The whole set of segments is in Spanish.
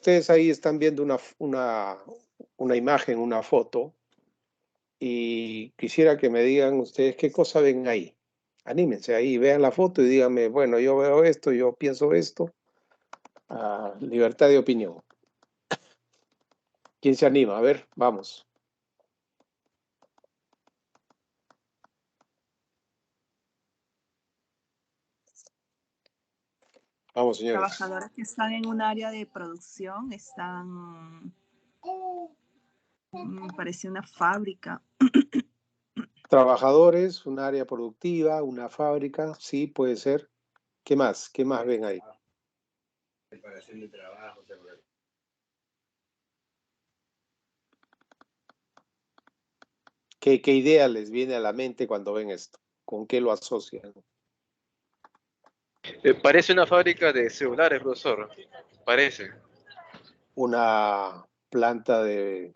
ustedes ahí están viendo una imagen, una foto, y quisiera que me digan ustedes qué cosa ven ahí. Anímense ahí, vean la foto y díganme, bueno, yo veo esto, yo pienso esto. Libertad de opinión. ¿Quién se anima? A ver, vamos. Vamos, señores. Trabajadores que están en un área de producción, parece una fábrica. Trabajadores, un área productiva, una fábrica, sí, puede ser. ¿Qué más? ¿Qué más ven ahí? Separación de trabajo. ¿Qué idea les viene a la mente cuando ven esto? ¿Con qué lo asocian? Parece una fábrica de celulares, profesor. Parece. Una planta de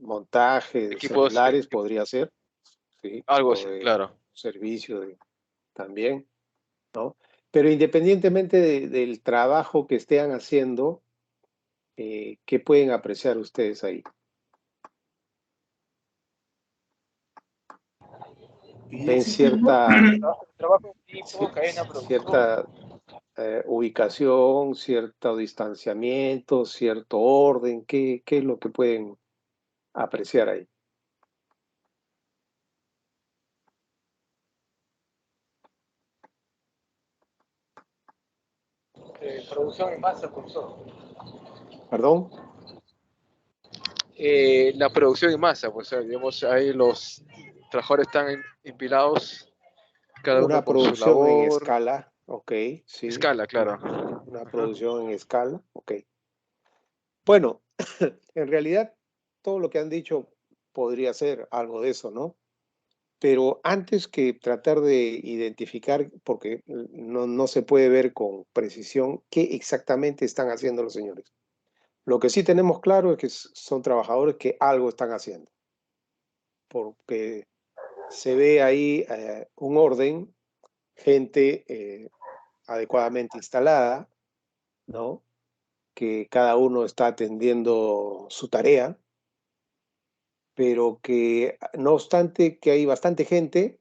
montaje de Equipos, celulares podría ser, sí, algo o así, de claro. servicio también, ¿no? Pero independientemente del trabajo que estén haciendo, ¿qué pueden apreciar ustedes ahí? Ven cierta ubicación, cierto distanciamiento, cierto orden. ¿Qué es lo que pueden apreciar ahí? Producción en masa, profesor. ¿Perdón? La producción en masa, pues digamos, ahí los trabajadores están empilados, cada uno Una con su producción en labor. escala, ok, sí. Escala, claro. Una Ajá. producción en escala, ok. Bueno, en realidad todo lo que han dicho podría ser algo de eso, ¿no? Pero antes que tratar de identificar, porque no se puede ver con precisión qué exactamente están haciendo los señores. Lo que sí tenemos claro es que son trabajadores que algo están haciendo, porque se ve ahí un orden, gente adecuadamente instalada, ¿no? Que cada uno está atendiendo su tarea, pero que no obstante que hay bastante gente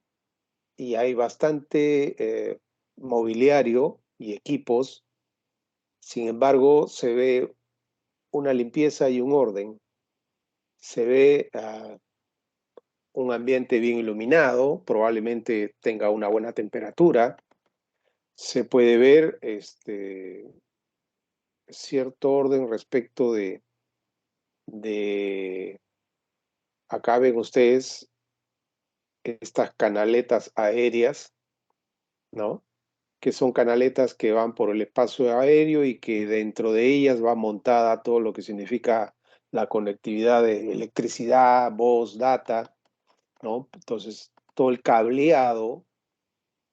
y hay bastante mobiliario y equipos, sin embargo se ve una limpieza y un orden, se ve un ambiente bien iluminado, probablemente tenga una buena temperatura, se puede ver cierto orden respecto de acá ven ustedes estas canaletas aéreas, ¿no? Que son canaletas que van por el espacio aéreo y que dentro de ellas va montada todo lo que significa la conectividad de electricidad, voz, data, ¿no? Entonces, todo el cableado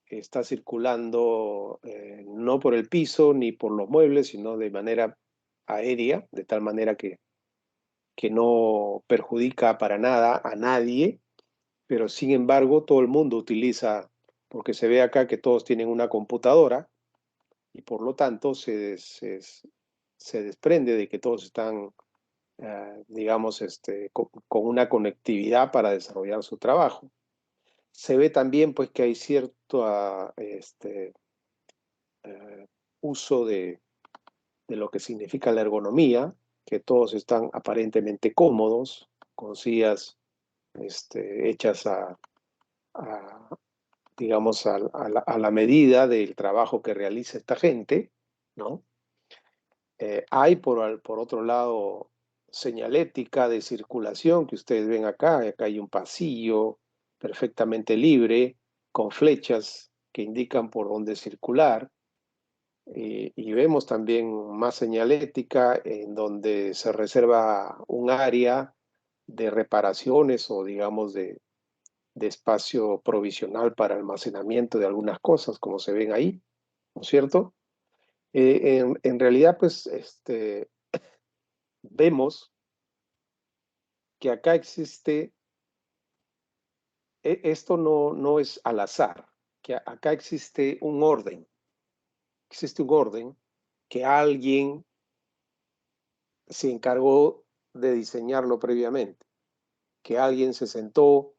está circulando no por el piso ni por los muebles, sino de manera aérea, de tal manera que no perjudica para nada a nadie, pero sin embargo todo el mundo utiliza, porque se ve acá que todos tienen una computadora y por lo tanto se desprende de que todos están, digamos, con una conectividad para desarrollar su trabajo. Se ve también pues que hay cierto uso de lo que significa la ergonomía, que todos están aparentemente cómodos, con sillas hechas digamos, a la medida del trabajo que realiza esta gente, ¿no? Hay por otro lado señalética de circulación que ustedes ven acá. Acá hay un pasillo perfectamente libre con flechas que indican por dónde circular. Y vemos también más señalética en donde se reserva un área de reparaciones o digamos de espacio provisional para almacenamiento de algunas cosas, como se ven ahí, ¿no es cierto? En realidad, pues, vemos que acá existe, esto no es al azar, que acá existe un orden que alguien se encargó de diseñarlo previamente, que alguien se sentó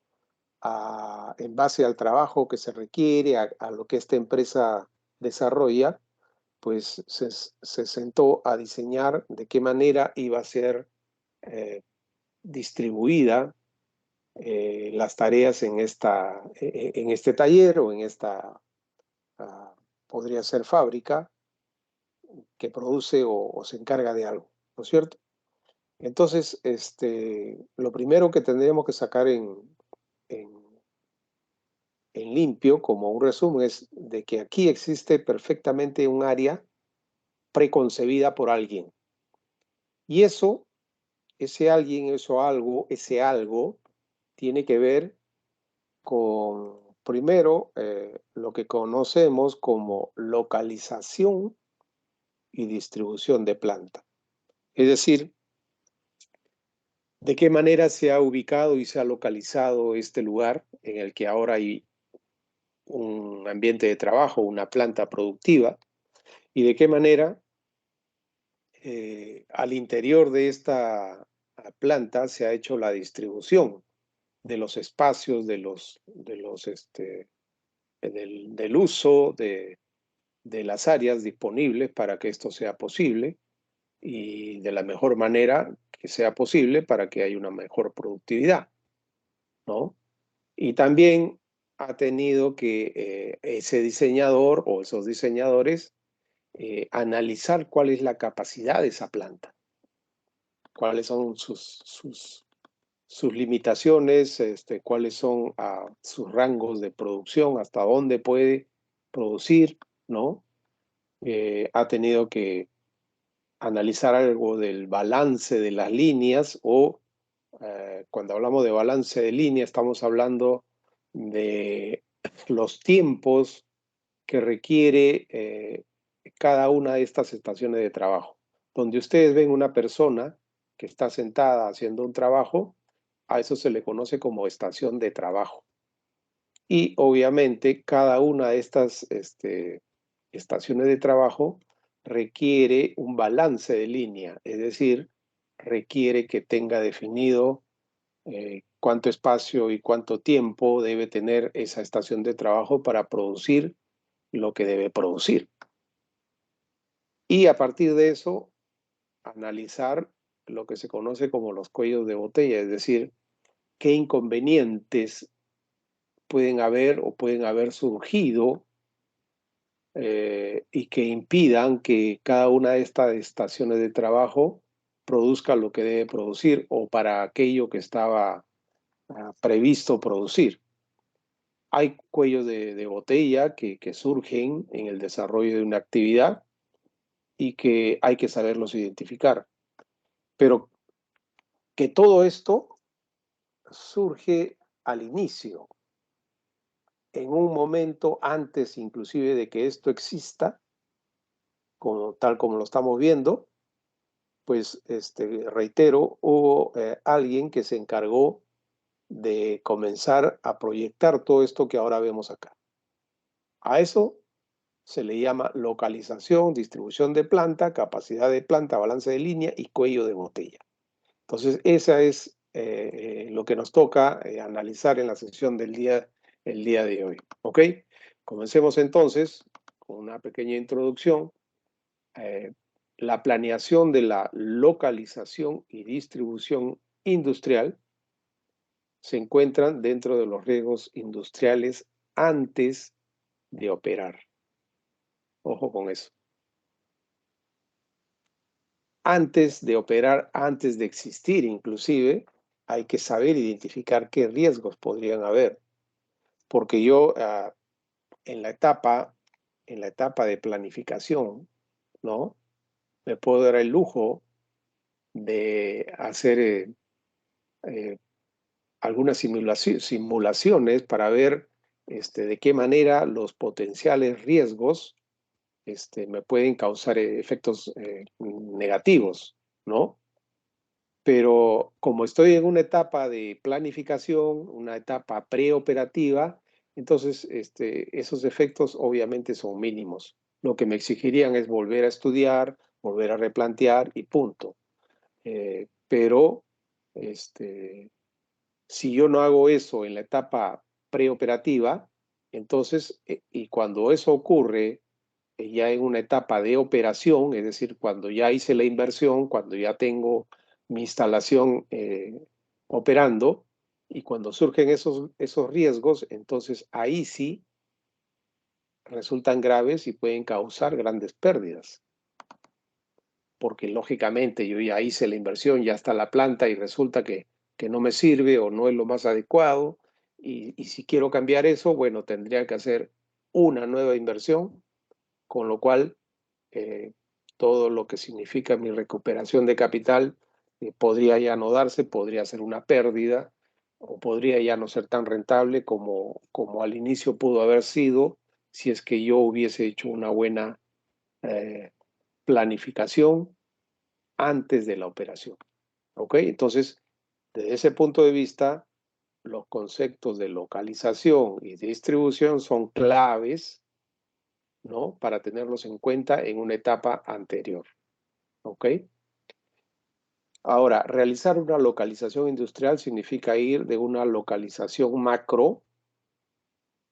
en base al trabajo que se requiere, a lo que esta empresa desarrolla, pues se sentó a diseñar de qué manera iba a ser distribuida las tareas en este taller o en esta, podría ser fábrica, que produce o se encarga de algo, ¿no es cierto? Entonces, lo primero que tendríamos que sacar en limpio, como un resumen, es de que aquí existe perfectamente un área preconcebida por alguien. Y ese alguien, ese algo, tiene que ver con, primero, lo que conocemos como localización y distribución de planta. Es decir, de qué manera se ha ubicado y se ha localizado este lugar en el que ahora hay un ambiente de trabajo, una planta productiva, y de qué manera al interior de esta planta se ha hecho la distribución de los espacios, del uso de las áreas disponibles para que esto sea posible y de la mejor manera que sea posible para que haya una mejor productividad, ¿no? Y también ha tenido que ese diseñador o esos diseñadores analizar cuál es la capacidad de esa planta, cuáles son sus limitaciones, cuáles son sus rangos de producción, hasta dónde puede producir, ¿no? Ha tenido que analizar algo del balance de las líneas o cuando hablamos de balance de línea estamos hablando de los tiempos que requiere cada una de estas estaciones de trabajo. Donde ustedes ven una persona que está sentada haciendo un trabajo, a eso se le conoce como estación de trabajo. Y obviamente cada una de estas estaciones de trabajo requiere un balance de línea, es decir, requiere que tenga definido cuánto espacio y cuánto tiempo debe tener esa estación de trabajo para producir lo que debe producir. Y a partir de eso, analizar lo que se conoce como los cuellos de botella, es decir, qué inconvenientes pueden haber o pueden haber surgido y que impidan que cada una de estas estaciones de trabajo produzca lo que debe producir o para aquello que estaba previsto producir. Hay cuellos de botella que surgen en el desarrollo de una actividad y que hay que saberlos identificar. Pero que todo esto surge al inicio, en un momento antes inclusive de que esto exista, tal como lo estamos viendo, pues reitero, hubo alguien que se encargó de comenzar a proyectar todo esto que ahora vemos acá. A eso se le llama localización, distribución de planta, capacidad de planta, balance de línea y cuello de botella. Entonces, esa es lo que nos toca analizar en la sesión el día de hoy. ¿Ok? Comencemos entonces con una pequeña introducción. La planeación de la localización y distribución industrial se encuentran dentro de los riesgos industriales antes de operar. Ojo con eso. Antes de operar, antes de existir inclusive, hay que saber identificar qué riesgos podrían haber. Porque yo en la etapa de planificación, ¿no? Me puedo dar el lujo de hacer algunas simulaciones para ver de qué manera los potenciales riesgos me pueden causar efectos negativos, ¿no? Pero como estoy en una etapa de planificación, una etapa preoperativa, entonces esos efectos obviamente son mínimos. Lo que me exigirían es volver a estudiar, volver a replantear y punto. Pero si yo no hago eso en la etapa preoperativa, entonces, y cuando eso ocurre ya en una etapa de operación, es decir, cuando ya hice la inversión, cuando ya tengo mi instalación operando, y cuando surgen esos riesgos, entonces ahí sí resultan graves y pueden causar grandes pérdidas. Porque lógicamente yo ya hice la inversión, ya está la planta y resulta que no me sirve o no es lo más adecuado. Y si quiero cambiar eso, bueno, tendría que hacer una nueva inversión, con lo cual todo lo que significa mi recuperación de capital podría ya no darse, podría ser una pérdida o podría ya no ser tan rentable como al inicio pudo haber sido si es que yo hubiese hecho una buena planificación antes de la operación. ¿Ok? Entonces, desde ese punto de vista, los conceptos de localización y distribución son claves, ¿no? Para tenerlos en cuenta en una etapa anterior. ¿Ok? Ahora, realizar una localización industrial significa ir de una localización macro,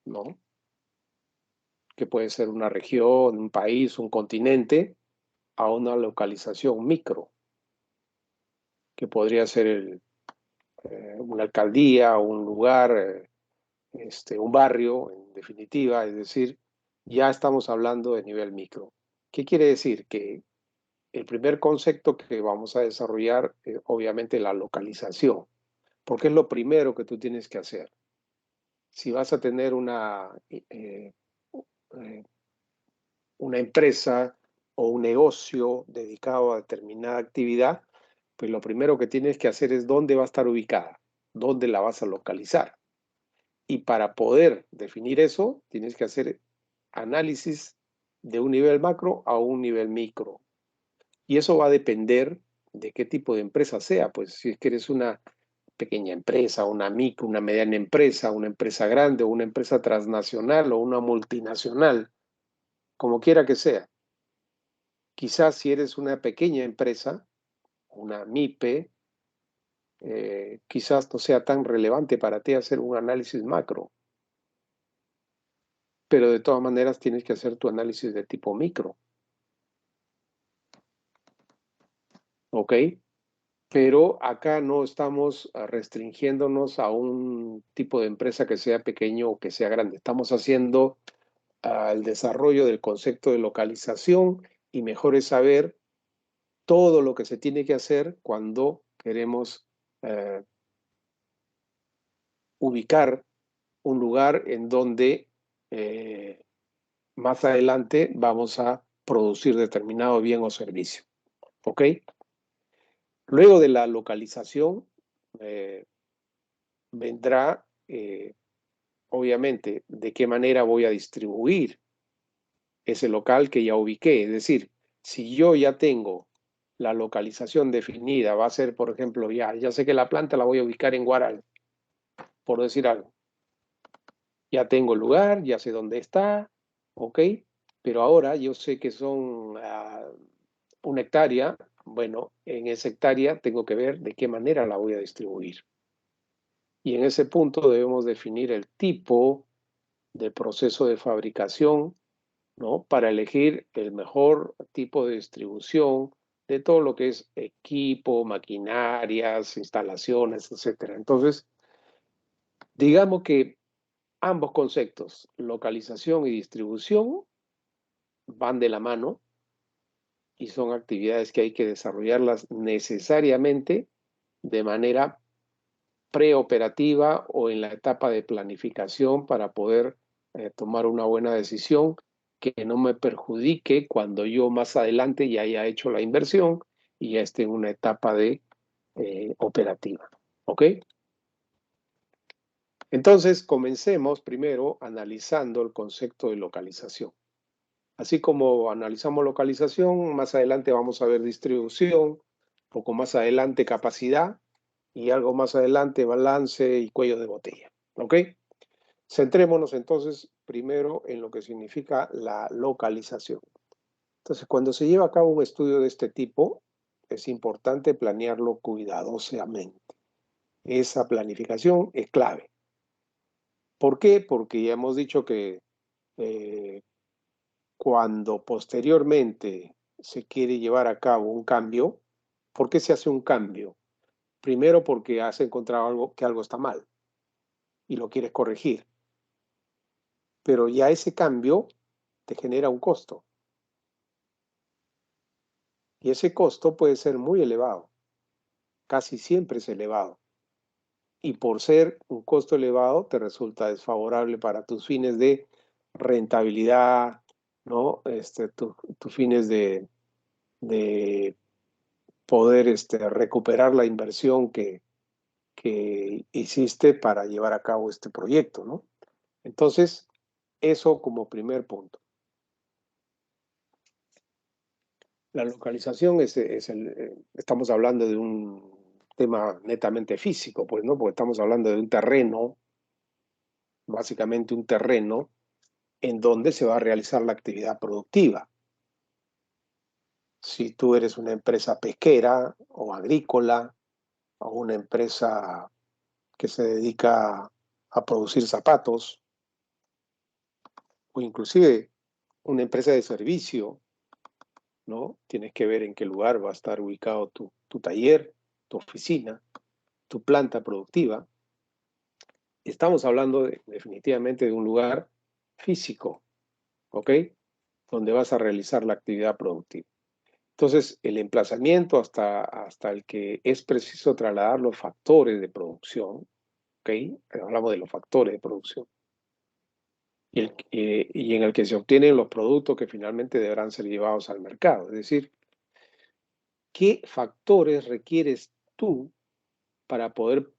¿no? Que puede ser una región, un país, un continente, a una localización micro, que podría ser una alcaldía, un lugar, un barrio, en definitiva, es decir, ya estamos hablando de nivel micro. ¿Qué quiere decir? Que el primer concepto que vamos a desarrollar es obviamente la localización, porque es lo primero que tú tienes que hacer. Si vas a tener una empresa o un negocio dedicado a determinada actividad, pues lo primero que tienes que hacer es dónde va a estar ubicada, dónde la vas a localizar. Y para poder definir eso, tienes que hacer análisis de un nivel macro a un nivel micro. Y eso va a depender de qué tipo de empresa sea. Pues si es que eres una pequeña empresa, una micro, una mediana empresa, una empresa grande o una empresa transnacional o una multinacional, como quiera que sea. Quizás si eres una pequeña empresa, una MIPE, quizás no sea tan relevante para ti hacer un análisis macro, pero de todas maneras tienes que hacer tu análisis de tipo micro, ¿ok? Pero acá no estamos restringiéndonos a un tipo de empresa que sea pequeño o que sea grande. Estamos haciendo el desarrollo del concepto de localización y mejor es saber todo lo que se tiene que hacer cuando queremos ubicar un lugar en donde más adelante vamos a producir determinado bien o servicio. ¿Ok? Luego de la localización vendrá, obviamente, de qué manera voy a distribuir ese local que ya ubiqué. Es decir, si yo ya tengo la localización definida, va a ser, por ejemplo, ya sé que la planta la voy a ubicar en Guaral, por decir algo. Ya tengo el lugar, ya sé dónde está, ¿ok? Pero ahora yo sé que son 1 hectárea. Bueno, en esa hectárea tengo que ver de qué manera la voy a distribuir. Y en ese punto debemos definir el tipo de proceso de fabricación, ¿no? Para elegir el mejor tipo de distribución de todo lo que es equipo, maquinarias, instalaciones, etcétera. Entonces, digamos que ambos conceptos, localización y distribución, van de la mano y son actividades que hay que desarrollarlas necesariamente de manera preoperativa o en la etapa de planificación para poder tomar una buena decisión que no me perjudique cuando yo más adelante ya haya hecho la inversión y ya esté en una etapa de operativa. ¿Ok? Entonces, comencemos primero analizando el concepto de localización. Así como analizamos localización, más adelante vamos a ver distribución, poco más adelante capacidad y algo más adelante balance y cuello de botella. ¿Ok? Centrémonos entonces primero en lo que significa la localización. Entonces, cuando se lleva a cabo un estudio de este tipo, es importante planearlo cuidadosamente. Esa planificación es clave. ¿Por qué? Porque ya hemos dicho que cuando posteriormente se quiere llevar a cabo un cambio, ¿por qué se hace un cambio? Primero porque has encontrado que algo está mal y lo quieres corregir. Pero ya ese cambio te genera un costo. Y ese costo puede ser muy elevado. Casi siempre es elevado. Y por ser un costo elevado, te resulta desfavorable para tus fines de rentabilidad, ¿no? Tus fines de poder recuperar la inversión que hiciste para llevar a cabo este proyecto, ¿no? Entonces, eso como primer punto. La localización estamos hablando de un tema netamente físico, pues, ¿no? Porque estamos hablando de un terreno, básicamente un terreno en donde se va a realizar la actividad productiva. Si tú eres una empresa pesquera o agrícola o una empresa que se dedica a producir zapatos o inclusive una empresa de servicio, ¿no? Tienes que ver en qué lugar va a estar ubicado tu taller, tu oficina, tu planta productiva. Estamos hablando definitivamente de un lugar físico, ¿ok? Donde vas a realizar la actividad productiva. Entonces, el emplazamiento hasta el que es preciso trasladar los factores de producción, ¿ok? Hablamos de los factores de producción. Y en el que se obtienen los productos que finalmente deberán ser llevados al mercado. Es decir, ¿qué factores requieres tú para poder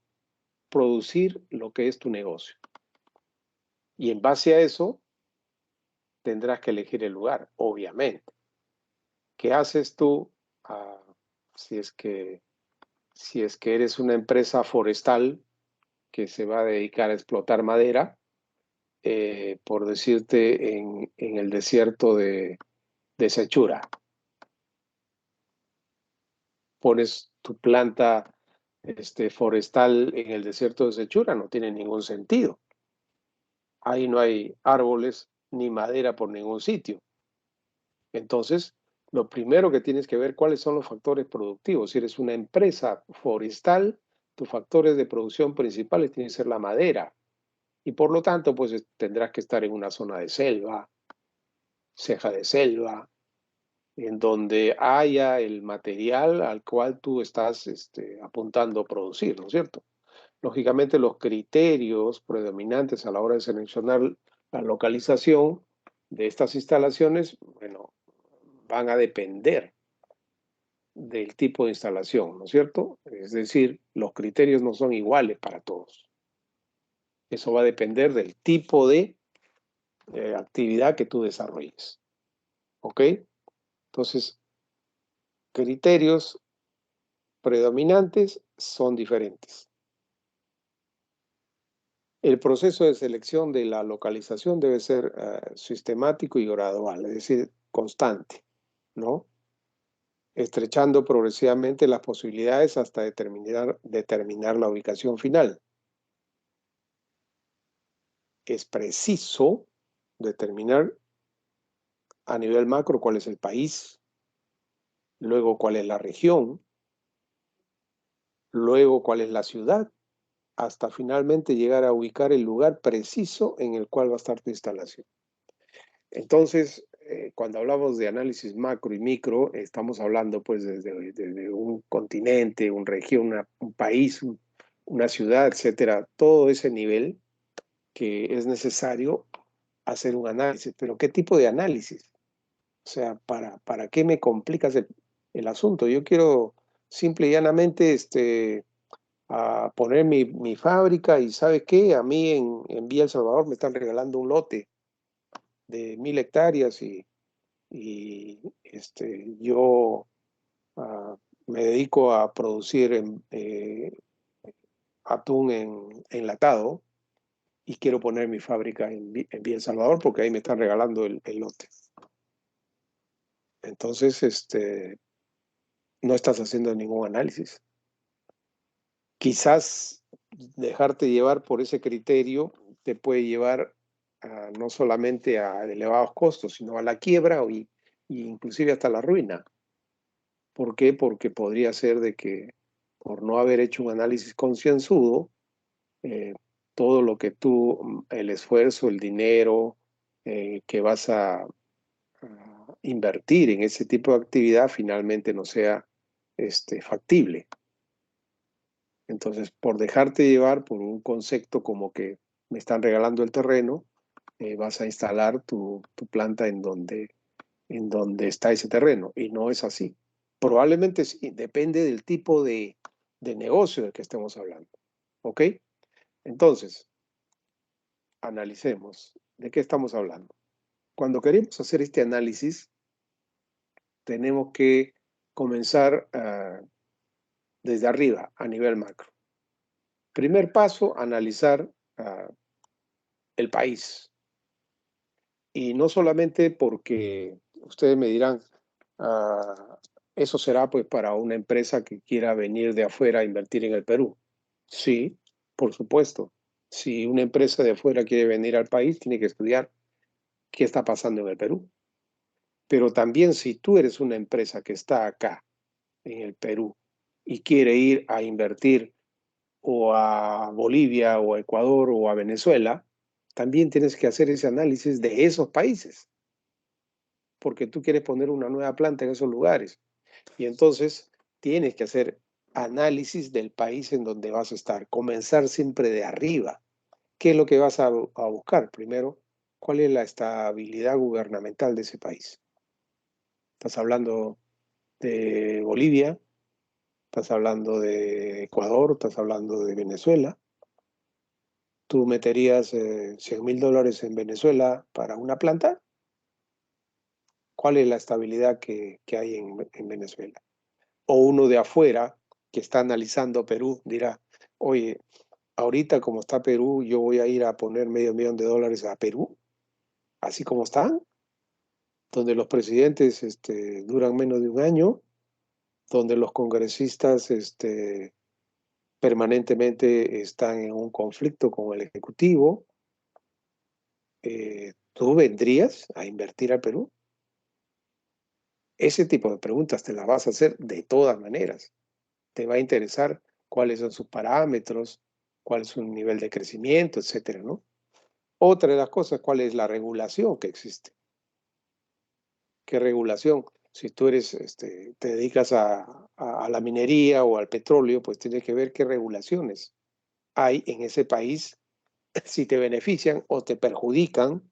producir lo que es tu negocio? Y en base a eso, tendrás que elegir el lugar, obviamente. ¿Qué haces tú si es que eres una empresa forestal que se va a dedicar a explotar madera, por decirte, en el desierto de Sechura? Pones tu planta forestal en el desierto de Sechura, no tiene ningún sentido. Ahí no hay árboles ni madera por ningún sitio. Entonces, lo primero que tienes que ver cuáles son los factores productivos. Si eres una empresa forestal, tus factores de producción principales tienen que ser la madera. Y por lo tanto, pues tendrás que estar en una zona de selva, ceja de selva, en donde haya el material al cual tú estás apuntando a producir, ¿no es cierto? Lógicamente, los criterios predominantes a la hora de seleccionar la localización de estas instalaciones, bueno, van a depender del tipo de instalación, ¿no es cierto? Es decir, los criterios no son iguales para todos. Eso va a depender del tipo de actividad que tú desarrolles. ¿Ok? Entonces, criterios predominantes son diferentes. El proceso de selección de la localización debe ser sistemático y gradual, es decir, constante, ¿no? Estrechando progresivamente las posibilidades hasta determinar la ubicación final. Es preciso determinar a nivel macro cuál es el país, luego cuál es la región, luego cuál es la ciudad, hasta finalmente llegar a ubicar el lugar preciso en el cual va a estar tu instalación. Entonces, cuando hablamos de análisis macro y micro, estamos hablando pues desde un continente, una región, un país, una ciudad, etcétera, todo ese nivel que es necesario hacer un análisis. Pero ¿qué tipo de análisis? O sea, ¿para qué me complicas el asunto? Yo quiero simple y llanamente a poner mi fábrica y ¿sabe qué? A mí en Villa El Salvador me están regalando un lote de 1.000 hectáreas y yo me dedico a producir atún enlatado y quiero poner mi fábrica en Villa El Salvador porque ahí me están regalando el lote. Entonces, no estás haciendo ningún análisis. Quizás dejarte llevar por ese criterio te puede llevar no solamente a elevados costos, sino a la quiebra y inclusive hasta la ruina. ¿Por qué? Porque podría ser de que por no haber hecho un análisis concienzudo, todo lo que tú, el esfuerzo, el dinero que vas a invertir en ese tipo de actividad finalmente no sea factible. Entonces, por dejarte llevar por un concepto como que me están regalando el terreno, vas a instalar tu planta en donde está ese terreno. Y no es así. Probablemente sí, depende del tipo de negocio del que estemos hablando. ¿Ok? Entonces, analicemos. ¿De qué estamos hablando? Cuando queremos hacer este análisis, tenemos que comenzar desde arriba, a nivel macro. Primer paso, analizar el país. Y no solamente porque ustedes me dirán, eso será pues para una empresa que quiera venir de afuera a invertir en el Perú. Sí, por supuesto. Si una empresa de afuera quiere venir al país, tiene que estudiar qué está pasando en el Perú. Pero también si tú eres una empresa que está acá, en el Perú, y quiere ir a invertir o a Bolivia o a Ecuador o a Venezuela, también tienes que hacer ese análisis de esos países, porque tú quieres poner una nueva planta en esos lugares. Y entonces tienes que hacer análisis del país en donde vas a estar, comenzar siempre de arriba. ¿Qué es lo que vas a buscar? Primero, ¿cuál es la estabilidad gubernamental de ese país? ¿Estás hablando de Bolivia? ¿Estás hablando de Ecuador? ¿Estás hablando de Venezuela? ¿Tú meterías $100,000 en Venezuela para una planta? ¿Cuál es la estabilidad que hay en Venezuela? O uno de afuera que está analizando Perú dirá, oye, ahorita como está Perú, yo voy a ir a poner $500,000 a Perú, así como están, donde los presidentes duran menos de un año, donde los congresistas permanentemente están en un conflicto con el Ejecutivo. ¿Tú vendrías a invertir al Perú? Ese tipo de preguntas te las vas a hacer de todas maneras. Te va a interesar cuáles son sus parámetros, cuál es su nivel de crecimiento, etcétera, ¿no? Otra de las cosas, cuál es la regulación que existe. ¿Qué regulación? Si tú eres, te dedicas a la minería o al petróleo, pues tienes que ver qué regulaciones hay en ese país, si te benefician o te perjudican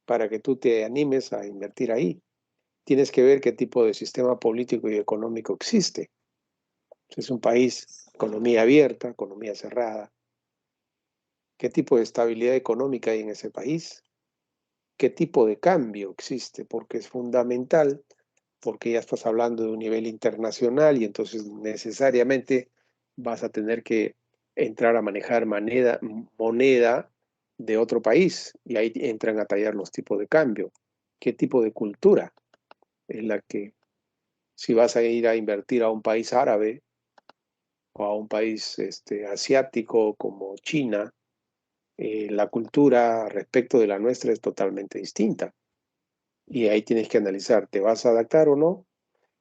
para que tú te animes a invertir ahí. Tienes que ver qué tipo de sistema político y económico existe. Si es un país, economía abierta, economía cerrada. ¿Qué tipo de estabilidad económica hay en ese país? ¿Qué tipo de cambio existe? Porque es fundamental, porque ya estás hablando de un nivel internacional y entonces necesariamente vas a tener que entrar a manejar moneda de otro país y ahí entran a tallar los tipos de cambio. ¿Qué tipo de cultura es la que, si vas a ir a invertir a un país árabe o a un país asiático como China, la cultura respecto de la nuestra es totalmente distinta. Y ahí tienes que analizar, ¿te vas a adaptar o no?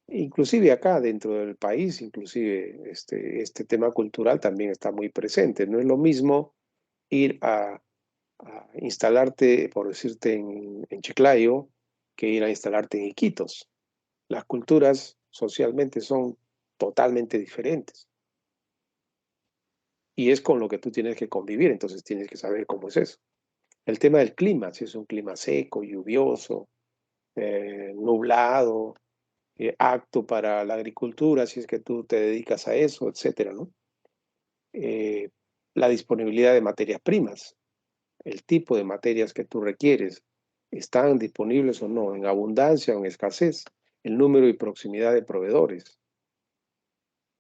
Inclusive acá dentro del país, inclusive este tema cultural también está muy presente. No es lo mismo ir a instalarte, por decirte, en Chiclayo, que ir a instalarte en Iquitos. Las culturas socialmente son totalmente diferentes. Y es con lo que tú tienes que convivir, entonces tienes que saber cómo es eso. El tema del clima, si es un clima seco, lluvioso, nublado, apto para la agricultura, si es que tú te dedicas a eso, etcétera, ¿no? Eh, la disponibilidad de materias primas, el tipo de materias que tú requieres, ¿están disponibles o no? ¿En abundancia o en escasez? El número y proximidad de proveedores.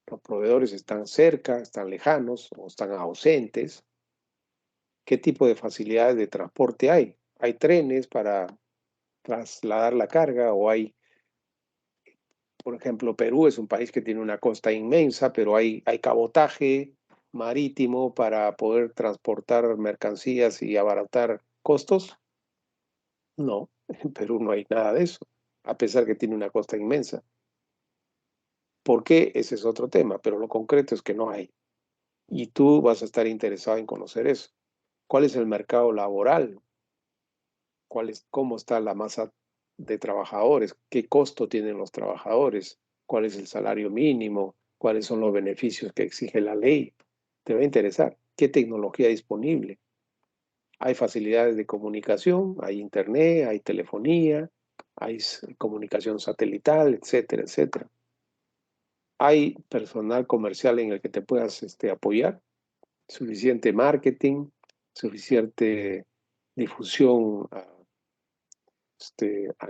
Los proveedores están cerca, están lejanos o están ausentes. ¿Qué tipo de facilidades de transporte hay? ¿Hay trenes para trasladar la carga o hay Por ejemplo, Perú es un país que tiene una costa inmensa, pero hay cabotaje marítimo para poder transportar mercancías y abaratar costos. No, en Perú no hay nada de eso, a pesar que tiene una costa inmensa. ¿Por qué? Ese es otro tema, pero lo concreto es que no hay. Y tú vas a estar interesado en conocer eso. ¿Cuál es el mercado laboral? ¿Cómo está la masa de trabajadores? ¿Qué costo tienen los trabajadores? ¿Cuál es el salario mínimo? ¿Cuáles son los beneficios que exige la ley? Te va a interesar. ¿Qué tecnología disponible? Hay facilidades de comunicación, hay internet, hay telefonía, hay comunicación satelital, etcétera, etcétera. Hay personal comercial en el que te puedas apoyar, suficiente marketing, suficiente difusión a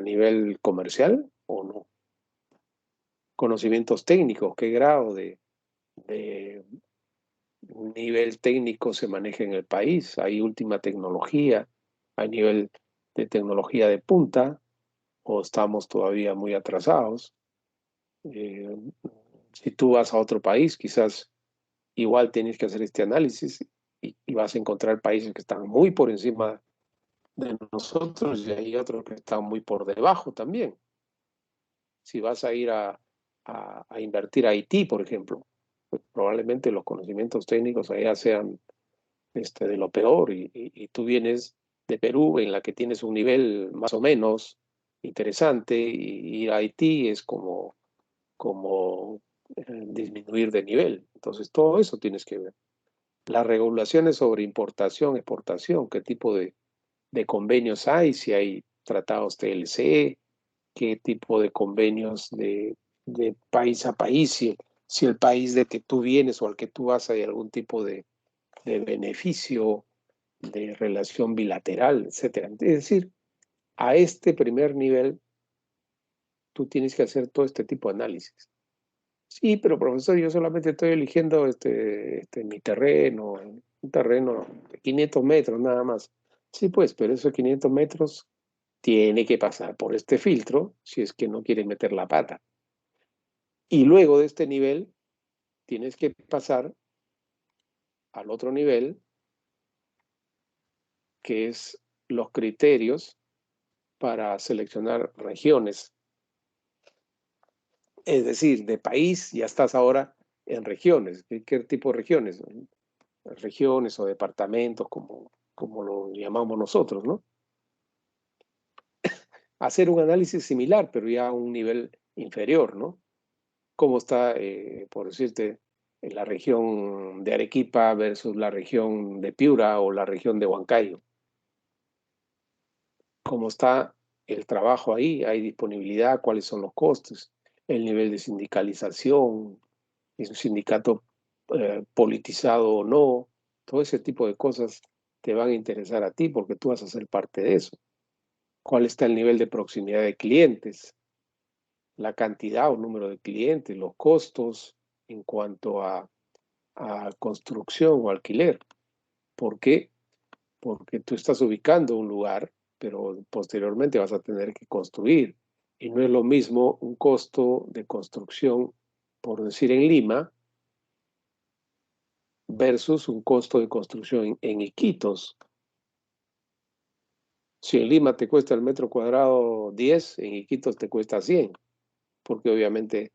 nivel comercial o no. Conocimientos técnicos, qué grado de nivel técnico se maneja en el país. Hay última tecnología, hay nivel de tecnología de punta o estamos todavía muy atrasados. Eh, si tú vas a otro país, quizás igual tienes que hacer este análisis y vas a encontrar países que están muy por encima de nosotros y hay otros que están muy por debajo también. Si vas a ir a invertir a Haití, por ejemplo, pues probablemente los conocimientos técnicos allá sean de lo peor y tú vienes de Perú en la que tienes un nivel más o menos interesante y ir a Haití es como disminuir de nivel. Entonces todo eso tienes que ver. Las regulaciones sobre importación, exportación, qué tipo de convenios hay, si hay tratados TLC, qué tipo de convenios de país a país, si el país de que tú vienes o al que tú vas hay algún tipo de beneficio, de relación bilateral, etcétera. Es decir, a este primer nivel tú tienes que hacer todo este tipo de análisis. Sí, pero profesor, yo solamente estoy eligiendo mi terreno, un terreno de 500 metros nada más. Sí, pues, pero esos 500 metros tiene que pasar por este filtro si es que no quieres meter la pata. Y luego de este nivel, tienes que pasar al otro nivel, que es los criterios para seleccionar regiones. Es decir, de país ya estás ahora en regiones. ¿Qué tipo de regiones? Regiones o departamentos, como lo llamamos nosotros, ¿no? Hacer un análisis similar, pero ya a un nivel inferior, ¿no? Cómo está, por decirte, en la región de Arequipa versus la región de Piura o la región de Huancayo. Cómo está el trabajo ahí, hay disponibilidad, cuáles son los costos, el nivel de sindicalización, es un sindicato politizado o no, todo ese tipo de cosas te van a interesar a ti porque tú vas a ser parte de eso. ¿Cuál está el nivel de proximidad de clientes? La cantidad o número de clientes, los costos en cuanto a construcción o alquiler. ¿Por qué? Porque tú estás ubicando un lugar, pero posteriormente vas a tener que construir. Y no es lo mismo un costo de construcción, por decir en Lima, versus un costo de construcción en Iquitos. Si en Lima te cuesta el metro cuadrado 10, en Iquitos te cuesta 100, porque obviamente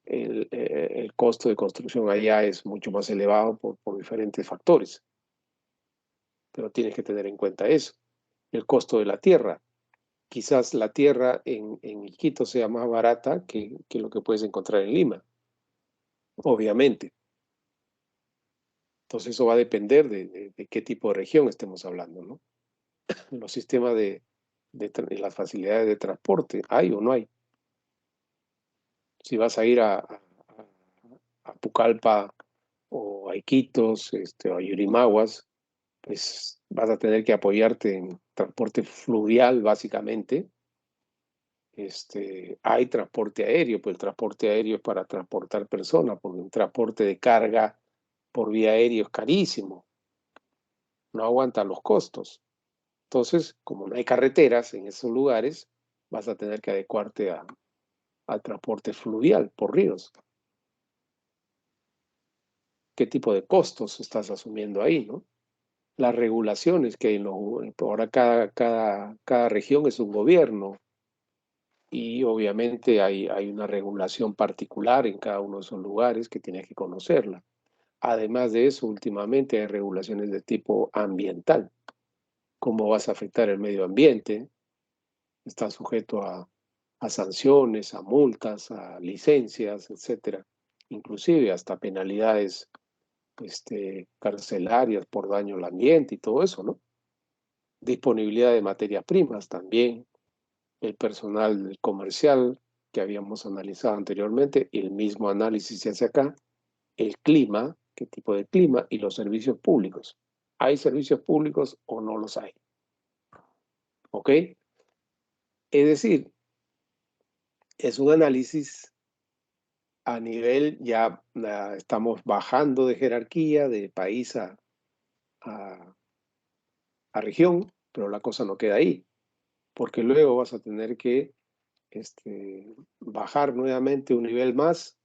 el costo de construcción allá es mucho más elevado por diferentes factores. Pero tienes que tener en cuenta eso. El costo de la tierra. Quizás la tierra en Iquitos sea más barata que lo que puedes encontrar en Lima, obviamente. Entonces eso va a depender de qué tipo de región estemos hablando, ¿no? Los sistemas de las facilidades de transporte, ¿hay o no hay? Si vas a ir a Pucallpa o a Iquitos o a Yurimaguas, pues vas a tener que apoyarte en transporte fluvial, básicamente. Hay transporte aéreo, pues el transporte aéreo es para transportar personas, porque un transporte de carga por vía aérea es carísimo, no aguanta los costos. Entonces, como no hay carreteras en esos lugares, vas a tener que adecuarte al transporte fluvial por ríos. ¿Qué tipo de costos estás asumiendo ahí, no? Las regulaciones que hay ahora cada región es un gobierno y obviamente hay una regulación particular en cada uno de esos lugares que tienes que conocerla. Además de eso, últimamente hay regulaciones de tipo ambiental. ¿Cómo vas a afectar el medio ambiente? Está sujeto a sanciones, a multas, a licencias, etcétera. Inclusive hasta penalidades carcelarias por daño al ambiente y todo eso, ¿no? Disponibilidad de materias primas también, el personal comercial que habíamos analizado anteriormente, el mismo análisis se hace acá, el clima, qué tipo de clima y los servicios públicos. ¿Hay servicios públicos o no los hay? ¿Ok? Es decir, es un análisis a nivel, ya estamos bajando de jerarquía de país a región, pero la cosa no queda ahí, porque luego vas a tener que bajar nuevamente un nivel más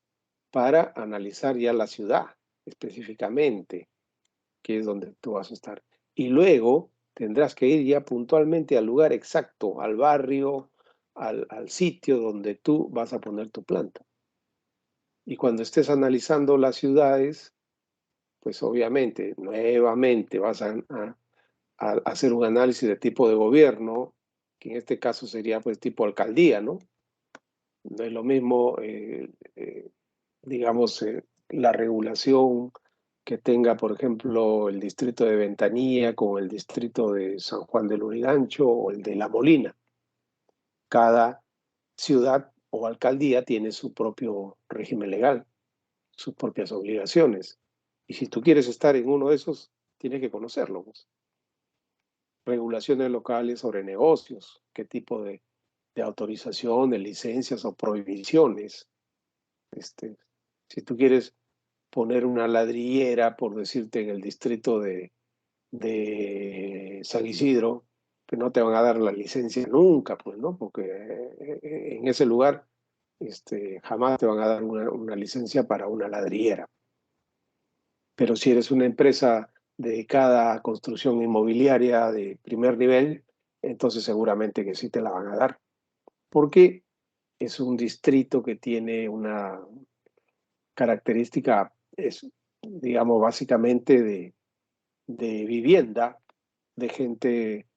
para analizar ya la ciudad específicamente, que es donde tú vas a estar. Y luego tendrás que ir ya puntualmente al lugar exacto, al barrio, al sitio donde tú vas a poner tu planta. Y cuando estés analizando las ciudades, pues obviamente, nuevamente vas a hacer un análisis de tipo de gobierno, que en este caso sería pues tipo alcaldía, ¿no? No es lo mismo, digamos, la regulación que tenga, por ejemplo, el distrito de Ventanilla con el distrito de San Juan del Lurigancho o el de La Molina. Cada ciudad o alcaldía tiene su propio régimen legal, sus propias obligaciones. Y si tú quieres estar en uno de esos, tienes que conocerlo, pues. Regulaciones locales sobre negocios, qué tipo de autorización, de licencias o prohibiciones. Si tú quieres poner una ladrillera, por decirte, en el distrito de San Isidro, pues no te van a dar la licencia nunca, pues, ¿no? Porque en ese lugar jamás te van a dar una licencia para una ladrillera. Pero si eres una empresa dedicada a construcción inmobiliaria de primer nivel, entonces seguramente que sí te la van a dar. Porque es un distrito que tiene una característica, digamos, básicamente de vivienda, de gente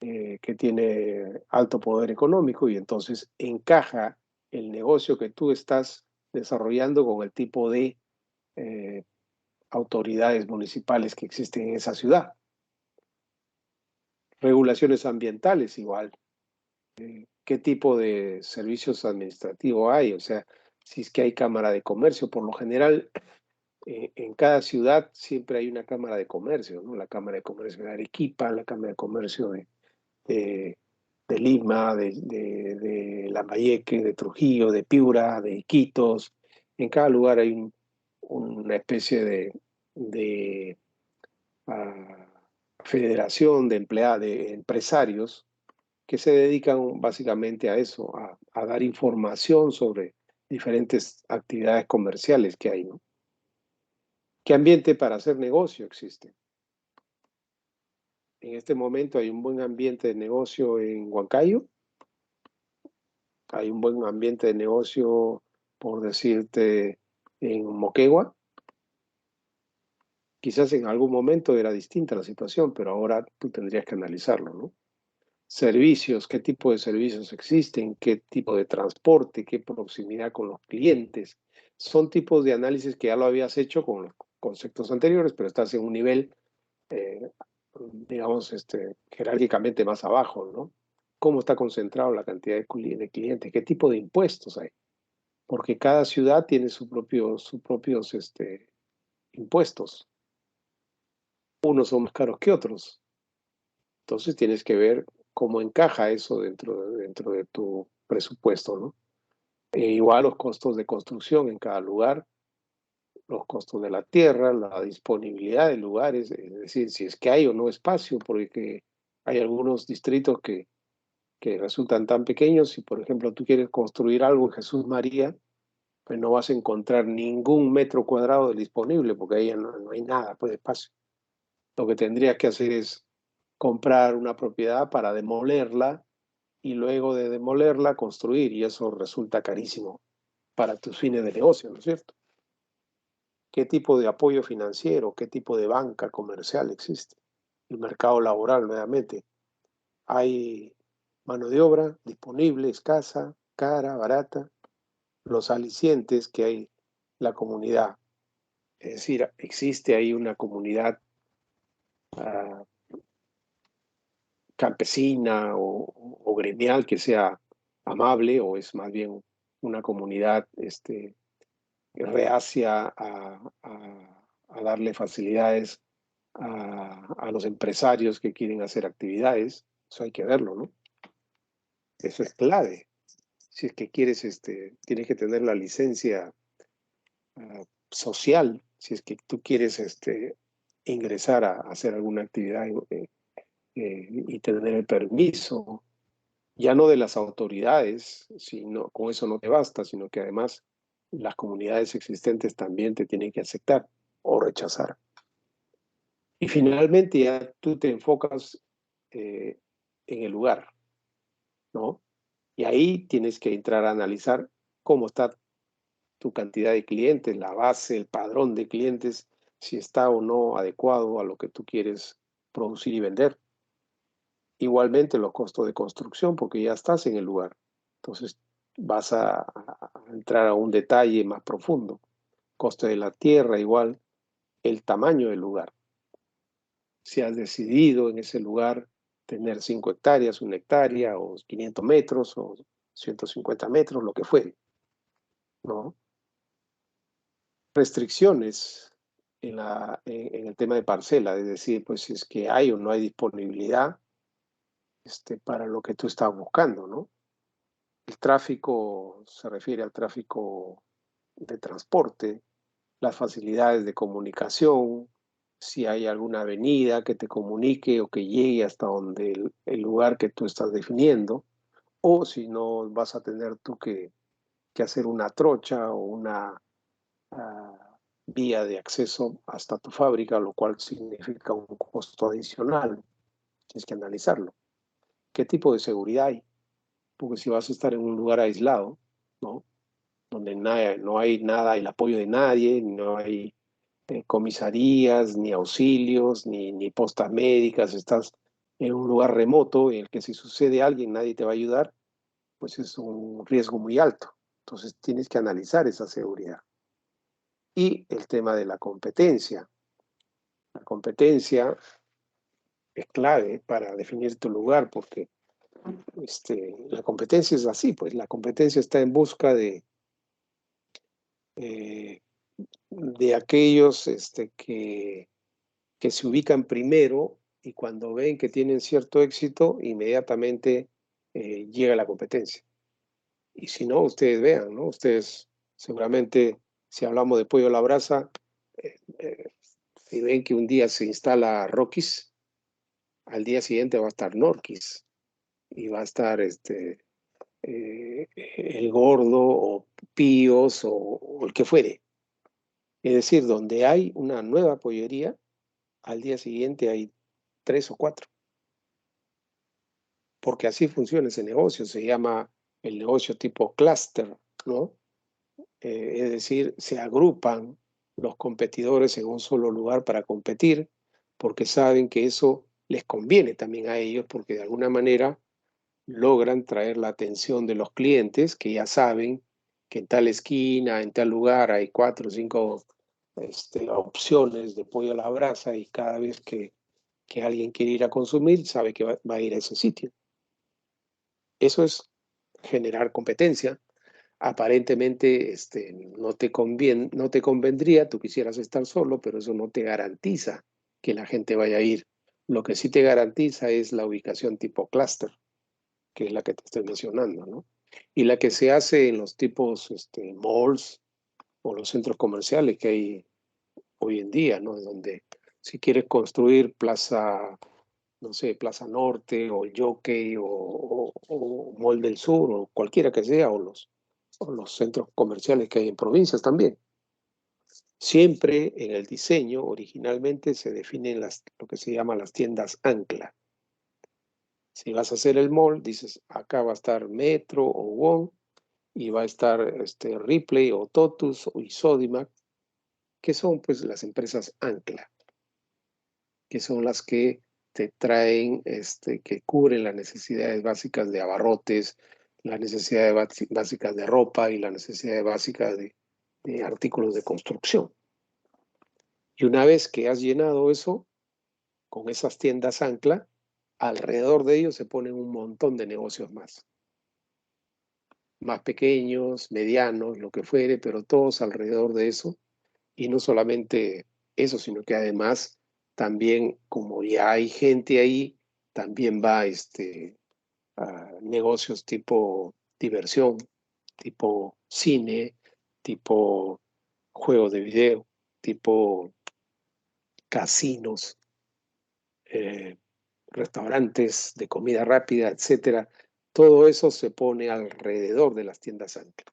que tiene alto poder económico y entonces encaja el negocio que tú estás desarrollando con el tipo de eh, autoridades municipales que existen en esa ciudad. Regulaciones ambientales igual. ¿Qué tipo de servicios administrativos hay? O sea, si es que hay cámara de comercio, por lo general en cada ciudad siempre hay una cámara de comercio, ¿no? La cámara de comercio de Arequipa, la cámara de comercio de, de Lima, de Lambayeque, de Trujillo, de Piura, de Iquitos. En cada lugar hay una especie de federación de empleados, de empresarios que se dedican básicamente a eso, a dar información sobre diferentes actividades comerciales que hay, ¿no? ¿Qué ambiente para hacer negocio existe? En este momento hay un buen ambiente de negocio en Huancayo, hay un buen ambiente de negocio, por decirte, en Moquegua. Quizás en algún momento era distinta la situación, pero ahora tú tendrías que analizarlo, ¿no? Servicios, qué tipo de servicios existen, qué tipo de transporte, qué proximidad con los clientes. Son tipos de análisis que ya lo habías hecho con los conceptos anteriores, pero estás en un nivel eh, digamos, jerárquicamente más abajo, ¿no? ¿Cómo está concentrado la cantidad de clientes? ¿Qué tipo de impuestos hay? Porque cada ciudad tiene sus propios impuestos. Unos son más caros que otros. Entonces tienes que ver cómo encaja eso dentro de tu presupuesto, ¿no? Igual los costos de construcción en cada lugar, los costos de la tierra, la disponibilidad de lugares, es decir, si es que hay o no espacio, porque hay algunos distritos que que resultan tan pequeños. Si, por ejemplo, tú quieres construir algo en Jesús María, pues no vas a encontrar ningún metro cuadrado disponible, porque ahí no hay nada, pues, de espacio. Lo que tendrías que hacer es comprar una propiedad para demolerla y luego de demolerla construir, y eso resulta carísimo para tus fines de negocio, ¿no es cierto? ¿Qué tipo de apoyo financiero, qué tipo de banca comercial existe? El mercado laboral, nuevamente. Hay mano de obra disponible, escasa, cara, barata. Los alicientes que hay la comunidad. Es decir, existe ahí una comunidad uh, campesina o gremial que sea amable, o es más bien una comunidad reacia a darle facilidades a los empresarios que quieren hacer actividades. Eso hay que verlo, ¿no? Eso es clave. Si es que quieres, tienes que tener la licencia social, si es que tú quieres ingresar a hacer alguna actividad y tener el permiso, ya no de las autoridades, sino con eso no te basta, sino que además las comunidades existentes también te tienen que aceptar o rechazar. Y finalmente ya tú te enfocas en el lugar, ¿no? Y ahí tienes que entrar a analizar cómo está tu cantidad de clientes, la base, el padrón de clientes, si está o no adecuado a lo que tú quieres producir y vender. Igualmente los costos de construcción, porque ya estás en el lugar. Entonces vas a entrar a un detalle más profundo. Costo de la tierra, igual el tamaño del lugar. Si has decidido en ese lugar tener 5 hectáreas, 1 hectárea, o 500 metros, o 150 metros, lo que fuere, ¿no? Restricciones en el tema de parcela, es decir, pues si es que hay o no hay disponibilidad para lo que tú estás buscando, ¿no? El tráfico se refiere al tráfico de transporte, las facilidades de comunicación, si hay alguna avenida que te comunique o que llegue hasta donde el lugar que tú estás definiendo, o si no vas a tener tú que hacer una trocha o una vía de acceso hasta tu fábrica, lo cual significa un costo adicional. Tienes que analizarlo. ¿Qué tipo de seguridad hay? Porque si vas a estar en un lugar aislado, ¿no? Donde no hay nada, el apoyo de nadie, no hay comisarías, ni auxilios, ni postas médicas, estás en un lugar remoto en el que si sucede alguien nadie te va a ayudar, pues es un riesgo muy alto. Entonces tienes que analizar esa seguridad. Y el tema de la competencia. La competencia es clave para definir tu lugar, porque la competencia es así, pues la competencia está en busca de aquellos que se ubican primero, y cuando ven que tienen cierto éxito, inmediatamente llega la competencia. Y si no, ustedes vean, ¿no? Ustedes seguramente, si hablamos de pollo a la brasa, si ven que un día se instala Rockies, al día siguiente va a estar Norquis y va a estar el Gordo o Píos o el que fuere. Es decir, donde hay una nueva pollería, al día siguiente hay 3 o 4. Porque así funciona ese negocio, se llama el negocio tipo cluster, ¿no? Es decir, se agrupan los competidores en un solo lugar para competir, porque saben que eso les conviene también a ellos, porque de alguna manera logran traer la atención de los clientes que ya saben que en tal esquina, en tal lugar hay 4 o 5 opciones de pollo a la brasa, y cada vez que alguien quiere ir a consumir, sabe que va a ir a ese sitio. Eso es generar competencia. Aparentemente no te convendría, tú quisieras estar solo, pero eso no te garantiza que la gente vaya a ir. Lo que sí te garantiza es la ubicación tipo clúster, que es la que te estoy mencionando, ¿no? Y la que se hace en los tipos malls o los centros comerciales que hay hoy en día, ¿no? Donde si quieres construir plaza no sé, Plaza Norte o el Jockey o Mall del Sur o cualquiera que sea, o los centros comerciales que hay en provincias también. Siempre en el diseño originalmente se definen lo que se llama las tiendas ancla. Si vas a hacer el mall, dices, acá va a estar Metro o Wong y va a estar Ripley o Totus y Sodimac, que son pues las empresas ancla, que son las que te traen, que cubren las necesidades básicas de abarrotes, las necesidades básicas de ropa y las necesidades básicas de artículos de construcción. Y una vez que has llenado eso, con esas tiendas ancla, alrededor de ellos se ponen un montón de negocios más pequeños, medianos, lo que fuere, pero todos alrededor de eso. Y no solamente eso, sino que además también, como ya hay gente ahí, también va a negocios tipo diversión, tipo cine, tipo juegos de video, tipo casinos, restaurantes de comida rápida, etcétera. Todo eso se pone alrededor de las tiendas ancla.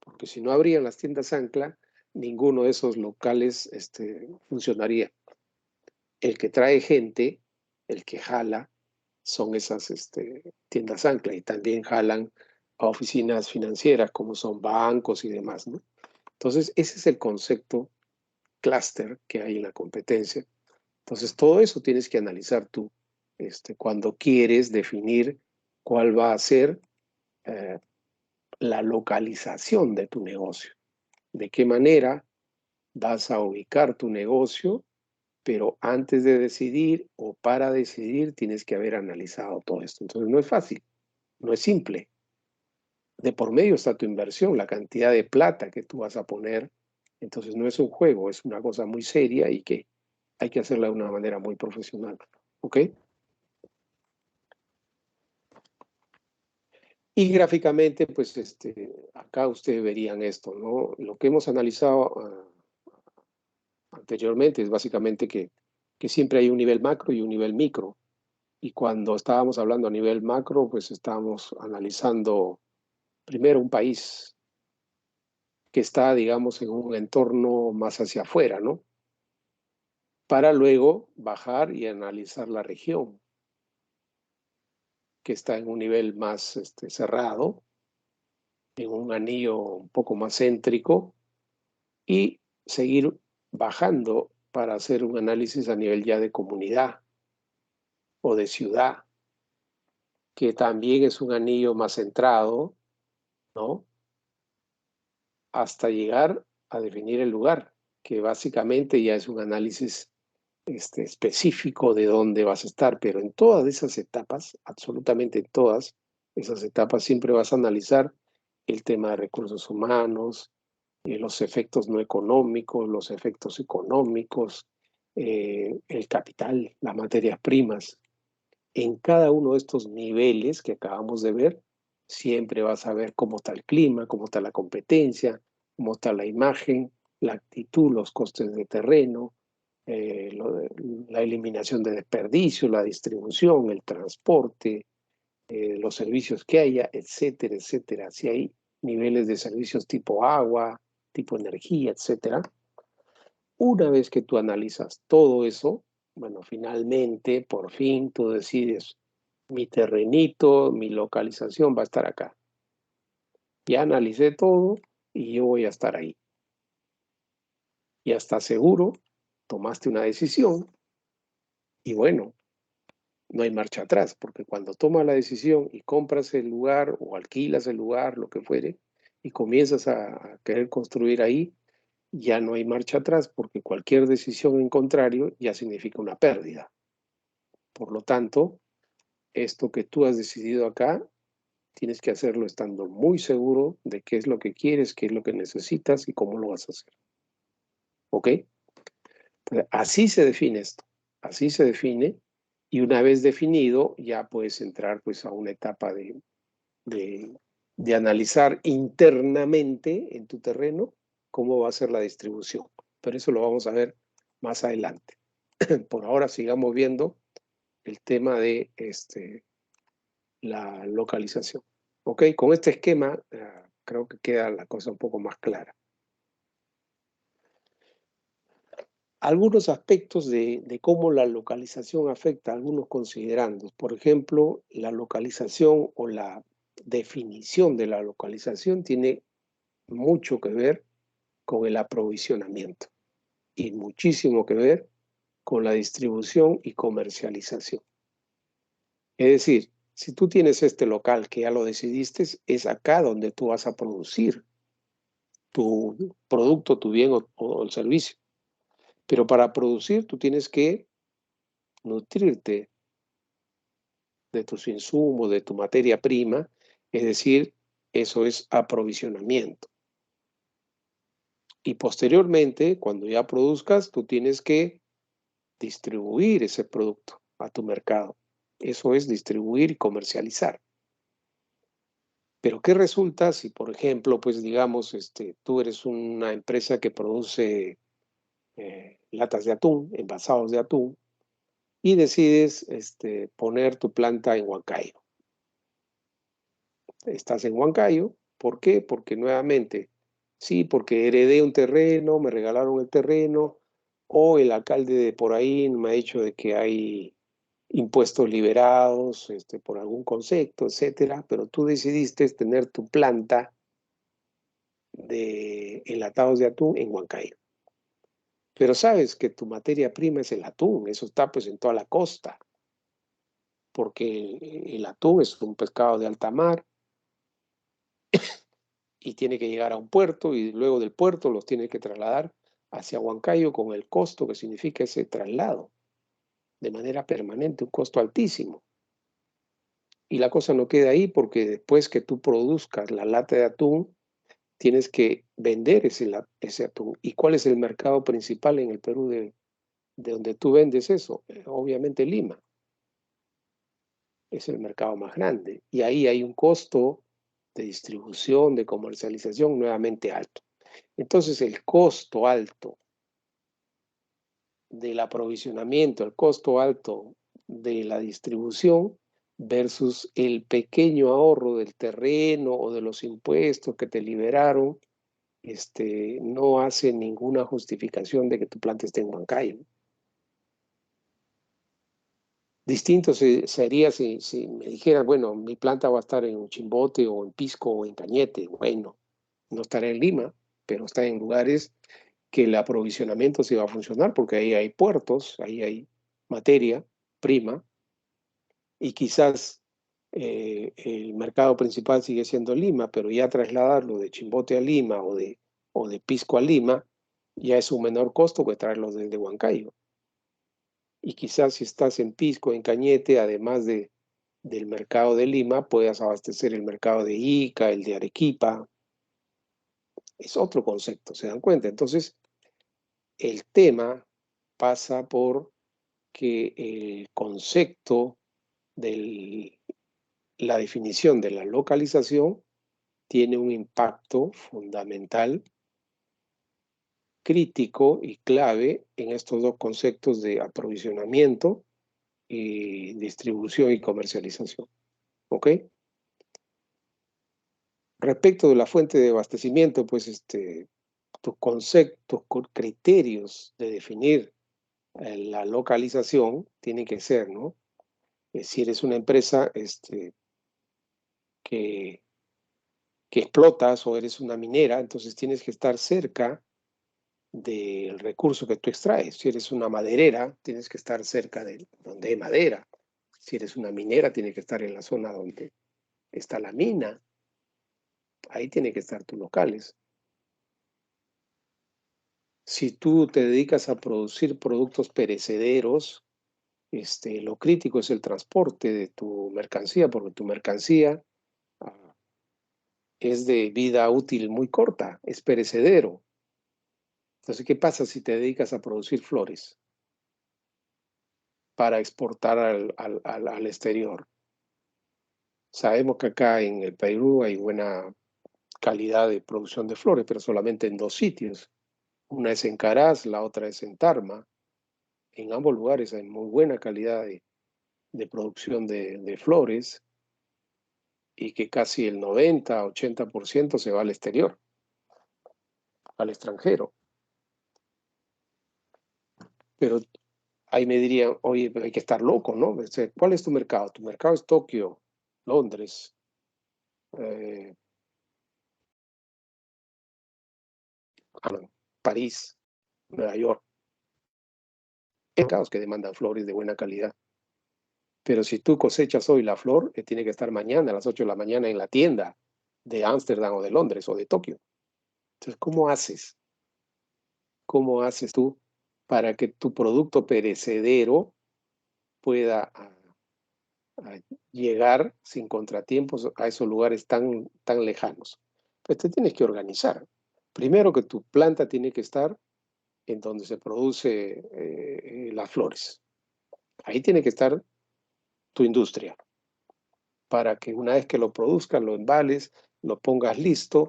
Porque si no habrían las tiendas ancla, ninguno de esos locales funcionaría. El que trae gente, el que jala, son esas tiendas ancla y también jalan a oficinas financieras como son bancos y demás, ¿no? Entonces, ese es el concepto clúster que hay en la competencia. Entonces, todo eso tienes que analizar tú cuando quieres definir cuál va a ser la localización de tu negocio. De qué manera vas a ubicar tu negocio, pero antes de decidir o para decidir tienes que haber analizado todo esto. Entonces, no es fácil, no es simple. De por medio está tu inversión, la cantidad de plata que tú vas a poner. Entonces, no es un juego, es una cosa muy seria y que hay que hacerla de una manera muy profesional. ¿Ok? Y gráficamente, pues acá ustedes verían esto, ¿no? Lo que hemos analizado anteriormente es básicamente que siempre hay un nivel macro y un nivel micro. Y cuando estábamos hablando a nivel macro, pues estábamos analizando primero un país que está, digamos, en un entorno más hacia afuera, ¿no? Para luego bajar y analizar la región, que está en un nivel más cerrado, en un anillo un poco más céntrico, y seguir bajando para hacer un análisis a nivel ya de comunidad o de ciudad, que también es un anillo más centrado, ¿no? Hasta llegar a definir el lugar, que básicamente ya es un análisis específico de dónde vas a estar, pero en todas esas etapas, absolutamente en todas esas etapas, siempre vas a analizar el tema de recursos humanos, los efectos no económicos, los efectos económicos, el capital, las materias primas. En cada uno de estos niveles que acabamos de ver, siempre vas a ver cómo está el clima, cómo está la competencia, cómo está la imagen, la actitud, los costes de terreno, la eliminación de desperdicio, la distribución, el transporte, los servicios que haya, etcétera, etcétera. Si hay niveles de servicios tipo agua, tipo energía, etcétera. Una vez que tú analizas todo eso, bueno, finalmente, por fin, tú decides, mi terrenito, mi localización va a estar acá. Ya analicé todo y yo voy a estar ahí. Ya estás seguro, tomaste una decisión y bueno, no hay marcha atrás, porque cuando tomas la decisión y compras el lugar o alquilas el lugar, lo que fuere, y comienzas a querer construir ahí, ya no hay marcha atrás, porque cualquier decisión en contrario ya significa una pérdida. Por lo tanto, esto que tú has decidido acá, tienes que hacerlo estando muy seguro de qué es lo que quieres, qué es lo que necesitas y cómo lo vas a hacer. ¿Ok? Entonces, así se define esto, así se define, y una vez definido ya puedes entrar pues a una etapa de analizar internamente en tu terreno cómo va a ser la distribución. Pero eso lo vamos a ver más adelante. Por ahora sigamos viendo el tema de la localización. ¿Ok? Con este esquema creo que queda la cosa un poco más clara. Algunos aspectos de cómo la localización afecta a algunos considerandos. Por ejemplo, la localización o la definición de la localización tiene mucho que ver con el aprovisionamiento y muchísimo que ver con la distribución y comercialización. Es decir, si tú tienes este local que ya lo decidiste, es acá donde tú vas a producir tu producto, tu bien o el servicio. Pero para producir tú tienes que nutrirte de tus insumos, de tu materia prima, es decir, eso es aprovisionamiento. Y posteriormente, cuando ya produzcas, tú tienes que distribuir ese producto a tu mercado. Eso es distribuir y comercializar. Pero ¿qué resulta si, por ejemplo, pues digamos, tú eres una empresa que produce latas de atún, envasados de atún, y decides poner tu planta en Huancayo? Estás en Huancayo, ¿por qué? Porque nuevamente, sí, porque heredé un terreno, me regalaron el terreno, o el alcalde de por ahí me ha dicho de que hay impuestos liberados por algún concepto, etcétera, pero tú decidiste tener tu planta de enlatados de atún en Huancayo. Pero sabes que tu materia prima es el atún, eso está pues en toda la costa, porque el atún es un pescado de alta mar y tiene que llegar a un puerto y luego del puerto los tiene que trasladar hacia Huancayo con el costo que significa ese traslado de manera permanente, un costo altísimo. Y la cosa no queda ahí porque después que tú produzcas la lata de atún, tienes que vender ese atún. ¿Y cuál es el mercado principal en el Perú de donde tú vendes eso? Obviamente Lima. Es el mercado más grande. Y ahí hay un costo de distribución, de comercialización nuevamente alto. Entonces el costo alto del aprovisionamiento, el costo alto de la distribución versus el pequeño ahorro del terreno o de los impuestos que te liberaron, no hace ninguna justificación de que tu planta esté en Huancayo. Distinto sería si me dijeran, bueno, mi planta va a estar en Chimbote o en Pisco o en Cañete. Bueno, no estará en Lima, pero está en lugares que el aprovisionamiento sí va a funcionar porque ahí hay puertos, ahí hay materia prima y quizás el mercado principal sigue siendo Lima, pero ya trasladarlo de Chimbote a Lima o de Pisco a Lima ya es un menor costo que traerlo desde Huancayo. Y quizás si estás en Pisco, en Cañete, además del mercado de Lima, puedas abastecer el mercado de Ica, el de Arequipa. Es otro concepto, ¿se dan cuenta? Entonces, el tema pasa por que el concepto de la definición de la localización tiene un impacto fundamental, crítico y clave en estos dos conceptos de aprovisionamiento y distribución y comercialización. ¿Ok? Respecto de la fuente de abastecimiento, pues tus conceptos, criterios de definir la localización tienen que ser, ¿no? Si eres una empresa que, que explotas o eres una minera, entonces tienes que estar cerca del recurso que tú extraes. Si eres una maderera, tienes que estar cerca de donde hay madera. Si eres una minera, tienes que estar en la zona donde está la mina. Ahí tienen que estar tus locales. Si tú te dedicas a producir productos perecederos, lo crítico es el transporte de tu mercancía, porque tu mercancía es de vida útil muy corta, es perecedero. Entonces, ¿qué pasa si te dedicas a producir flores para exportar al exterior? Sabemos que acá en el Perú hay buena calidad de producción de flores, pero solamente en dos sitios. Una es en Caraz, la otra es en Tarma. En ambos lugares hay muy buena calidad de producción de flores y que casi el 90-80% se va al exterior, al extranjero. Pero ahí me dirían, oye, pero hay que estar loco, ¿no? ¿Cuál es tu mercado? Tu mercado es Tokio, Londres, París, Nueva York. Hay mercados que demandan flores de buena calidad. Pero si tú cosechas hoy la flor, tiene que estar mañana a las 8 de la mañana en la tienda de Ámsterdam o de Londres o de Tokio. Entonces, ¿cómo haces? ¿Cómo haces tú para que tu producto perecedero pueda a llegar sin contratiempos a esos lugares tan lejanos? Pues te tienes que organizar. Primero que tu planta tiene que estar en donde se produce las flores. Ahí tiene que estar tu industria, para que una vez que lo produzcan, lo embales, lo pongas listo,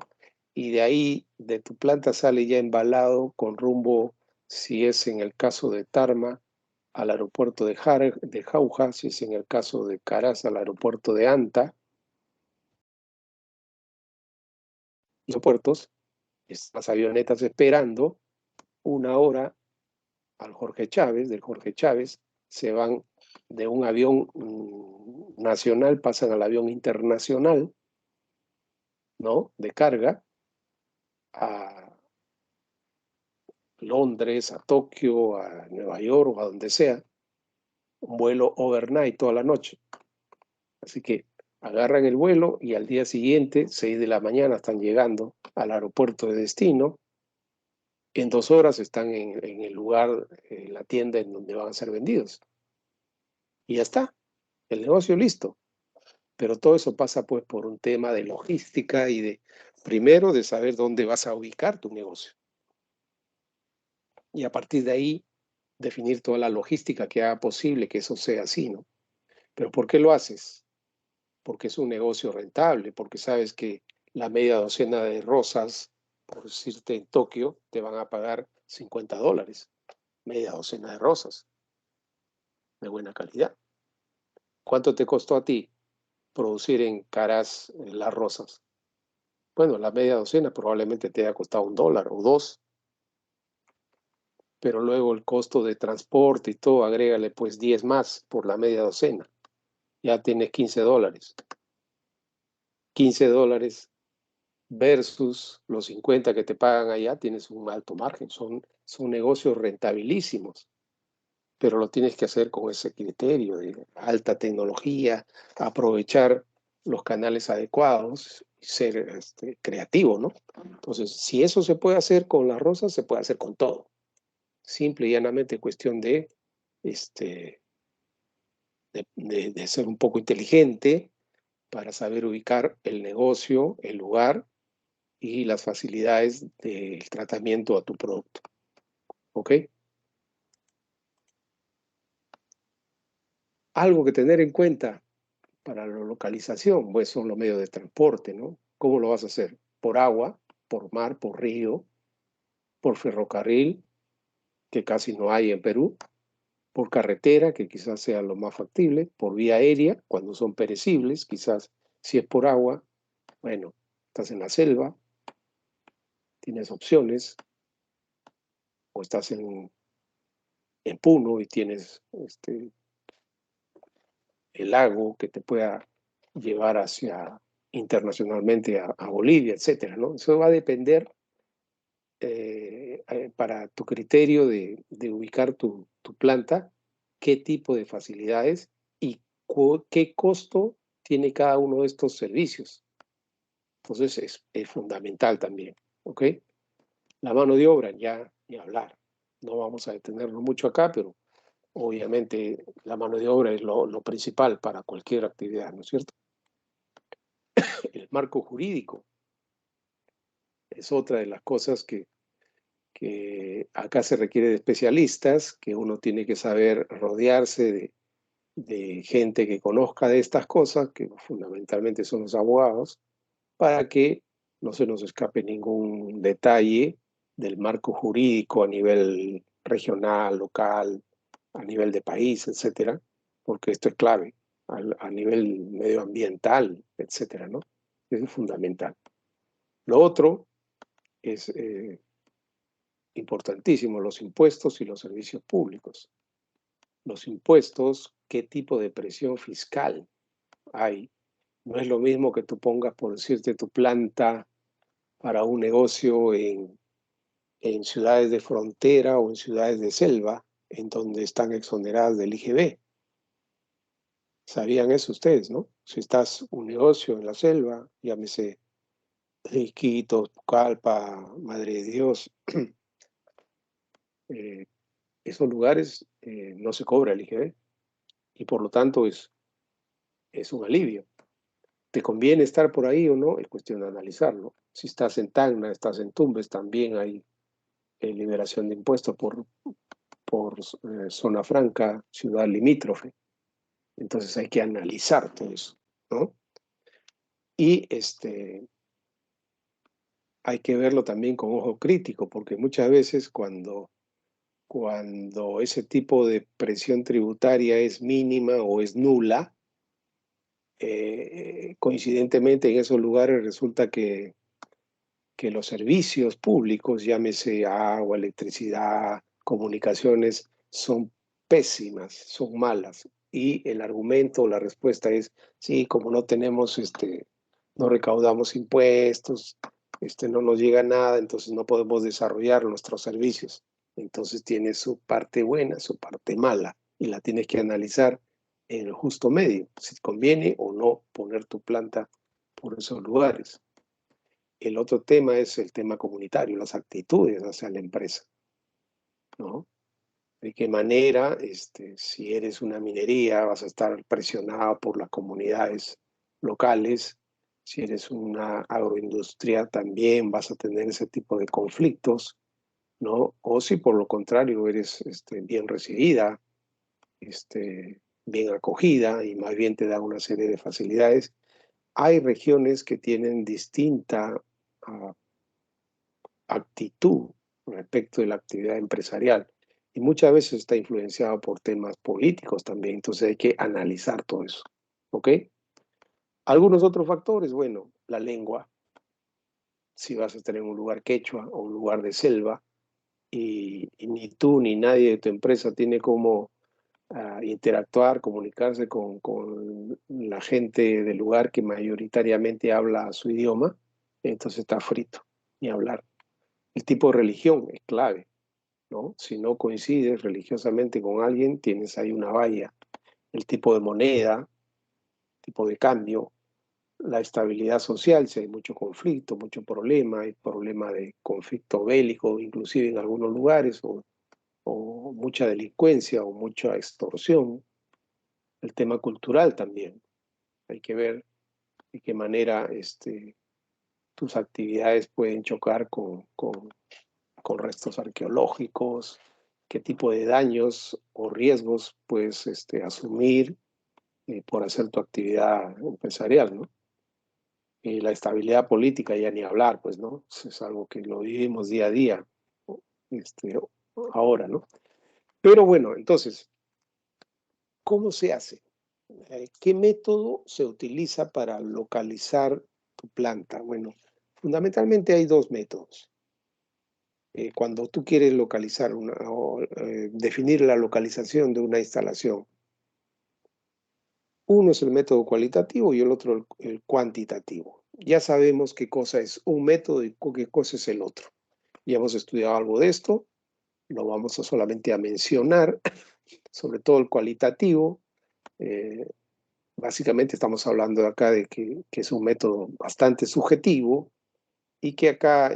y de ahí, de tu planta sale ya embalado con rumbo, si es en el caso de Tarma, al aeropuerto de Jauja, si es en el caso de Caraz, al aeropuerto de Anta, y los puertos, las avionetas esperando 1 hora al Jorge Chávez, del Jorge Chávez, se van de un avión nacional, pasan al avión internacional, ¿no? De carga, a Londres, a Tokio, a Nueva York o a donde sea, un vuelo overnight toda la noche. Así que agarran el vuelo y al día siguiente, 6 de la mañana, están llegando al aeropuerto de destino. En 2 horas están en el lugar, en la tienda en donde van a ser vendidos. Y ya está, el negocio listo. Pero todo eso pasa pues por un tema de logística y primero, de saber dónde vas a ubicar tu negocio. Y a partir de ahí, definir toda la logística que haga posible que eso sea así, ¿no? Pero ¿por qué lo haces? Porque es un negocio rentable, porque sabes que la media docena de rosas, por decirte en Tokio, te van a pagar $50. Media docena de rosas, de buena calidad. ¿Cuánto te costó a ti producir en Caraz las rosas? Bueno, la media docena probablemente te haya costado $1 o $2, pero luego el costo de transporte y todo, agrégale pues 10 más por la media docena. Ya tienes $15. $15 versus los 50 que te pagan allá, tienes un alto margen. Son negocios rentabilísimos, pero lo tienes que hacer con ese criterio de alta tecnología, aprovechar los canales adecuados y ser creativo, ¿no? Entonces, si eso se puede hacer con las rosas, se puede hacer con todo. Simple y llanamente cuestión de ser un poco inteligente para saber ubicar el negocio, el lugar y las facilidades del tratamiento a tu producto. ¿Ok? Algo que tener en cuenta para la localización, pues son los medios de transporte, ¿no? ¿Cómo lo vas a hacer? ¿Por agua, por mar, por río, por ferrocarril, que casi no hay en Perú, por carretera, que quizás sea lo más factible, por vía aérea, cuando son perecibles, quizás si es por agua, bueno, estás en la selva, tienes opciones, o estás en Puno y tienes el lago que te pueda llevar internacionalmente a Bolivia, etcétera, ¿no? Eso va a depender para tu criterio de ubicar tu planta, qué tipo de facilidades y qué costo tiene cada uno de estos servicios. Entonces es fundamental también, ¿ok? La mano de obra, ya ni hablar. No vamos a detenernos mucho acá, pero obviamente la mano de obra es lo principal para cualquier actividad, ¿no es cierto? El marco jurídico es otra de las cosas que acá se requiere de especialistas, que uno tiene que saber rodearse de gente que conozca de estas cosas, que fundamentalmente son los abogados, para que no se nos escape ningún detalle del marco jurídico a nivel regional, local, a nivel de país, etcétera, porque esto es clave a nivel medioambiental, etcétera, ¿no? Es fundamental. Lo otro es importantísimo, los impuestos y los servicios públicos. Los impuestos, ¿qué tipo de presión fiscal hay? No es lo mismo que tú pongas, por decirte, tu planta para un negocio en ciudades de frontera o en ciudades de selva, en donde están exoneradas del IGB. ¿Sabían eso ustedes, no? Si estás un negocio en la selva, llámese Iquitos, Pucallpa, Madre de Dios, esos lugares no se cobra el IGB y por lo tanto es un alivio. ¿Te conviene estar por ahí o no? Es cuestión de analizarlo. Si estás en Tacna, estás en Tumbes, también hay liberación de impuestos por zona franca, ciudad limítrofe. Entonces hay que analizar todo eso, ¿no? Y hay que verlo también con ojo crítico, porque muchas veces cuando ese tipo de presión tributaria es mínima o es nula, coincidentemente en esos lugares resulta que los servicios públicos, llámese agua, electricidad, comunicaciones, son pésimas, son malas. Y el argumento, la respuesta es, sí, como no tenemos, no recaudamos impuestos, no nos llega nada, entonces no podemos desarrollar nuestros servicios. Entonces tiene su parte buena, su parte mala, y la tienes que analizar en el justo medio, si conviene o no poner tu planta por esos lugares. El otro tema es el tema comunitario, las actitudes hacia la empresa, ¿no? De qué manera, si eres una minería, vas a estar presionado por las comunidades locales. Si eres una agroindustria, también vas a tener ese tipo de conflictos, ¿no? O si por lo contrario eres bien recibida, bien acogida y más bien te da una serie de facilidades. Hay regiones que tienen distinta actitud respecto de la actividad empresarial. Y muchas veces está influenciado por temas políticos también, entonces hay que analizar todo eso. ¿Ok? Algunos otros factores, bueno, la lengua, si vas a estar en un lugar quechua o un lugar de selva, y ni tú ni nadie de tu empresa tiene cómo interactuar, comunicarse con la gente del lugar que mayoritariamente habla su idioma, entonces está frito, ni hablar. El tipo de religión es clave, ¿no? Si no coincides religiosamente con alguien, tienes ahí una valla. El tipo de moneda, tipo de cambio, la estabilidad social, si hay mucho conflicto, mucho problema, hay problema de conflicto bélico, inclusive en algunos lugares, o mucha delincuencia o mucha extorsión. El tema cultural también. Hay que ver de qué manera tus actividades pueden chocar con restos arqueológicos, qué tipo de daños o riesgos puedes asumir por hacer tu actividad empresarial, ¿no? Y la estabilidad política ya ni hablar, pues, ¿no? Es algo que lo vivimos día a día, este, ahora, ¿no? Pero bueno, entonces, ¿cómo se hace? ¿Qué método se utiliza para localizar tu planta? Bueno, fundamentalmente hay dos métodos. Cuando tú quieres localizar definir la localización de una instalación, uno es el método cualitativo y el otro el cuantitativo. Ya sabemos qué cosa es un método y qué cosa es el otro. Ya hemos estudiado algo de esto, lo vamos solamente a mencionar, sobre todo el cualitativo. Eh, Básicamente estamos hablando acá de que es un método bastante subjetivo, y que acá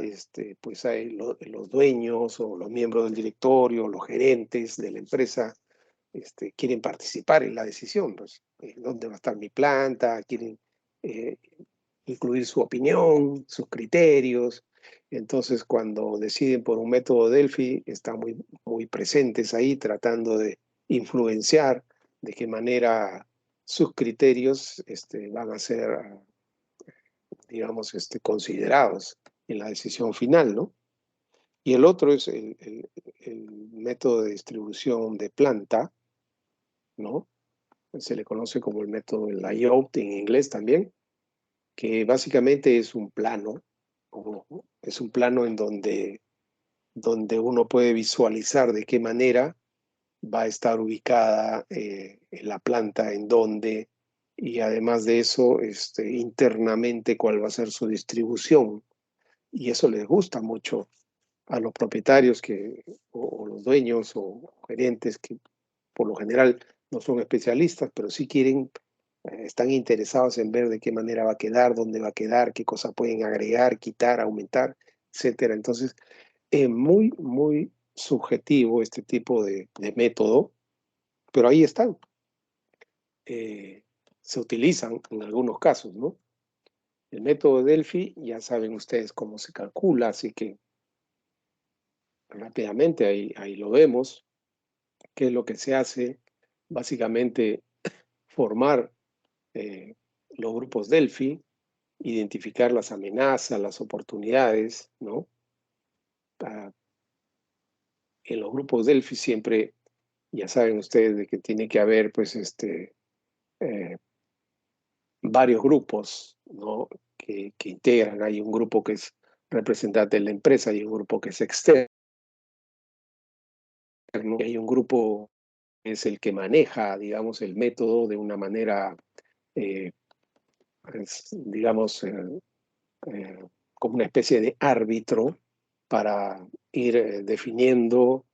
pues hay los dueños o los miembros del directorio, los gerentes de la empresa, quieren participar en la decisión, pues, dónde va a estar mi planta, quieren eh, incluir su opinión, sus criterios. Entonces, cuando deciden por un método Delphi, están muy presentes ahí tratando de influenciar de qué manera sus criterios van a ser, digamos, considerados en la decisión final, ¿no? Y el otro es el método de distribución de planta, ¿no? se le conoce como el método del layout en inglés también, que básicamente es un plano, es un plano en donde uno puede visualizar de qué manera va a estar ubicada en la planta, en dónde, y además de eso, internamente cuál va a ser su distribución. Y eso les gusta mucho a los propietarios o los dueños o gerentes que por lo general no son especialistas, pero sí quieren, están interesados en ver de qué manera va a quedar, dónde va a quedar, qué cosas pueden agregar, quitar, aumentar, etcétera. Entonces, es muy, muy subjetivo este tipo de método, pero ahí están. Se utilizan en algunos casos, ¿no? El método de Delphi, ya saben ustedes cómo se calcula, así que rápidamente ahí lo vemos. ¿Qué es lo que se hace? Básicamente formar los grupos Delphi, identificar las amenazas, las oportunidades, ¿no? En los grupos Delphi siempre, ya saben ustedes de que tiene que haber, pues, eh, varios grupos, ¿no? Que integran. Hay un grupo que es representante de la empresa, hay un grupo que es externo, y hay un grupo que es el que maneja, digamos, el método de una manera, eh, digamos, eh, como una especie de árbitro para ir definiendo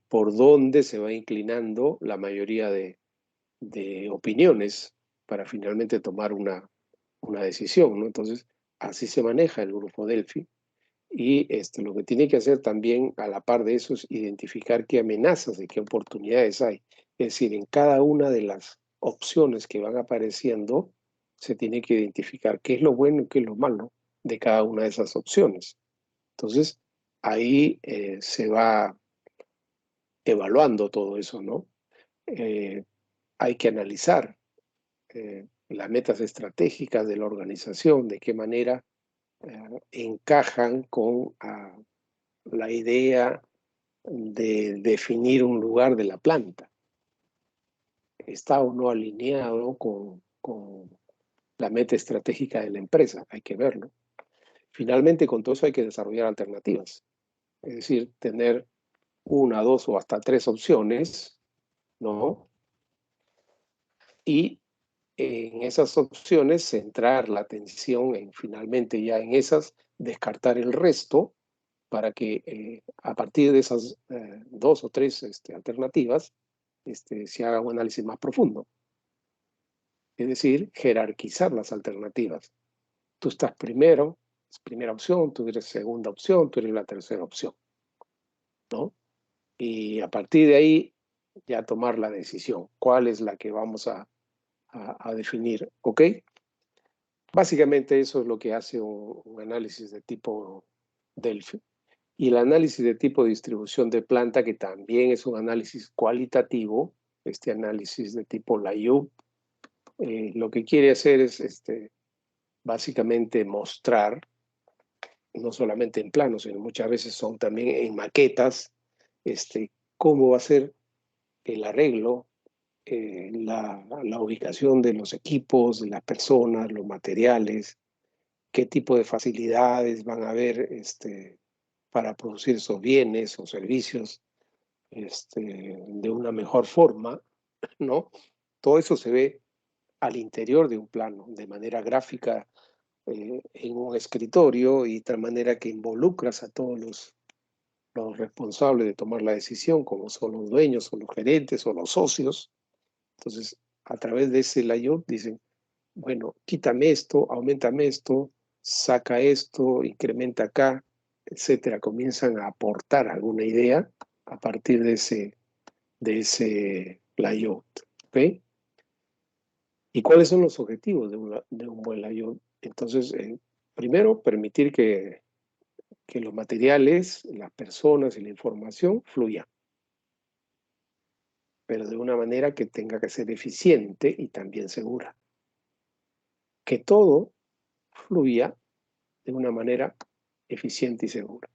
por dónde se va inclinando la mayoría de opiniones para finalmente tomar una decisión, ¿no? Entonces, así se maneja el grupo Delphi. Y lo que tiene que hacer también a la par de eso es identificar qué amenazas y qué oportunidades hay. Es decir, en cada una de las opciones que van apareciendo, se tiene que identificar qué es lo bueno y qué es lo malo de cada una de esas opciones. Entonces, ahí se va evaluando todo eso, ¿no? Hay que analizar las metas estratégicas de la organización, de qué manera encajan con la idea de definir un lugar de la planta. ¿Está o no alineado con la meta estratégica de la empresa? Hay que verlo. Finalmente, con todo eso hay que desarrollar alternativas. Es decir, tener una, dos o hasta tres opciones, ¿no? Y en esas opciones centrar la atención en finalmente ya en esas, descartar el resto para que a partir de esas dos o tres alternativas se haga un análisis más profundo. Es decir, jerarquizar las alternativas. Tú estás primero, es primera opción, tú eres segunda opción, tú eres la tercera opción, ¿no? Y a partir de ahí ya tomar la decisión. ¿Cuál es la que vamos a definir? ¿Ok? Básicamente eso es lo que hace un análisis de tipo Delphi. Y el análisis de tipo de distribución de planta, que también es un análisis cualitativo, este análisis de tipo Layou, lo que quiere hacer es básicamente mostrar, no solamente en planos, sino muchas veces son también en maquetas, cómo va a ser el arreglo, la ubicación de los equipos, de las personas, los materiales, qué tipo de facilidades van a haber para producir esos bienes o servicios de una mejor forma, ¿no? Todo eso se ve al interior de un plano, de manera gráfica, en un escritorio, y de tal manera que involucras a todos los responsables de tomar la decisión, como son los dueños o los gerentes o los socios. Entonces, a través de ese layout dicen, bueno, quítame esto, aumentame esto, saca esto, incrementa acá, etcétera. Comienzan a aportar alguna idea a partir de ese layout. ¿Ok? ¿Y cuáles son los objetivos de un buen layout? Entonces, primero, permitir que los materiales, las personas y la información fluyan, pero de una manera que tenga que ser eficiente y también segura. Que todo fluya de una manera eficiente y segura.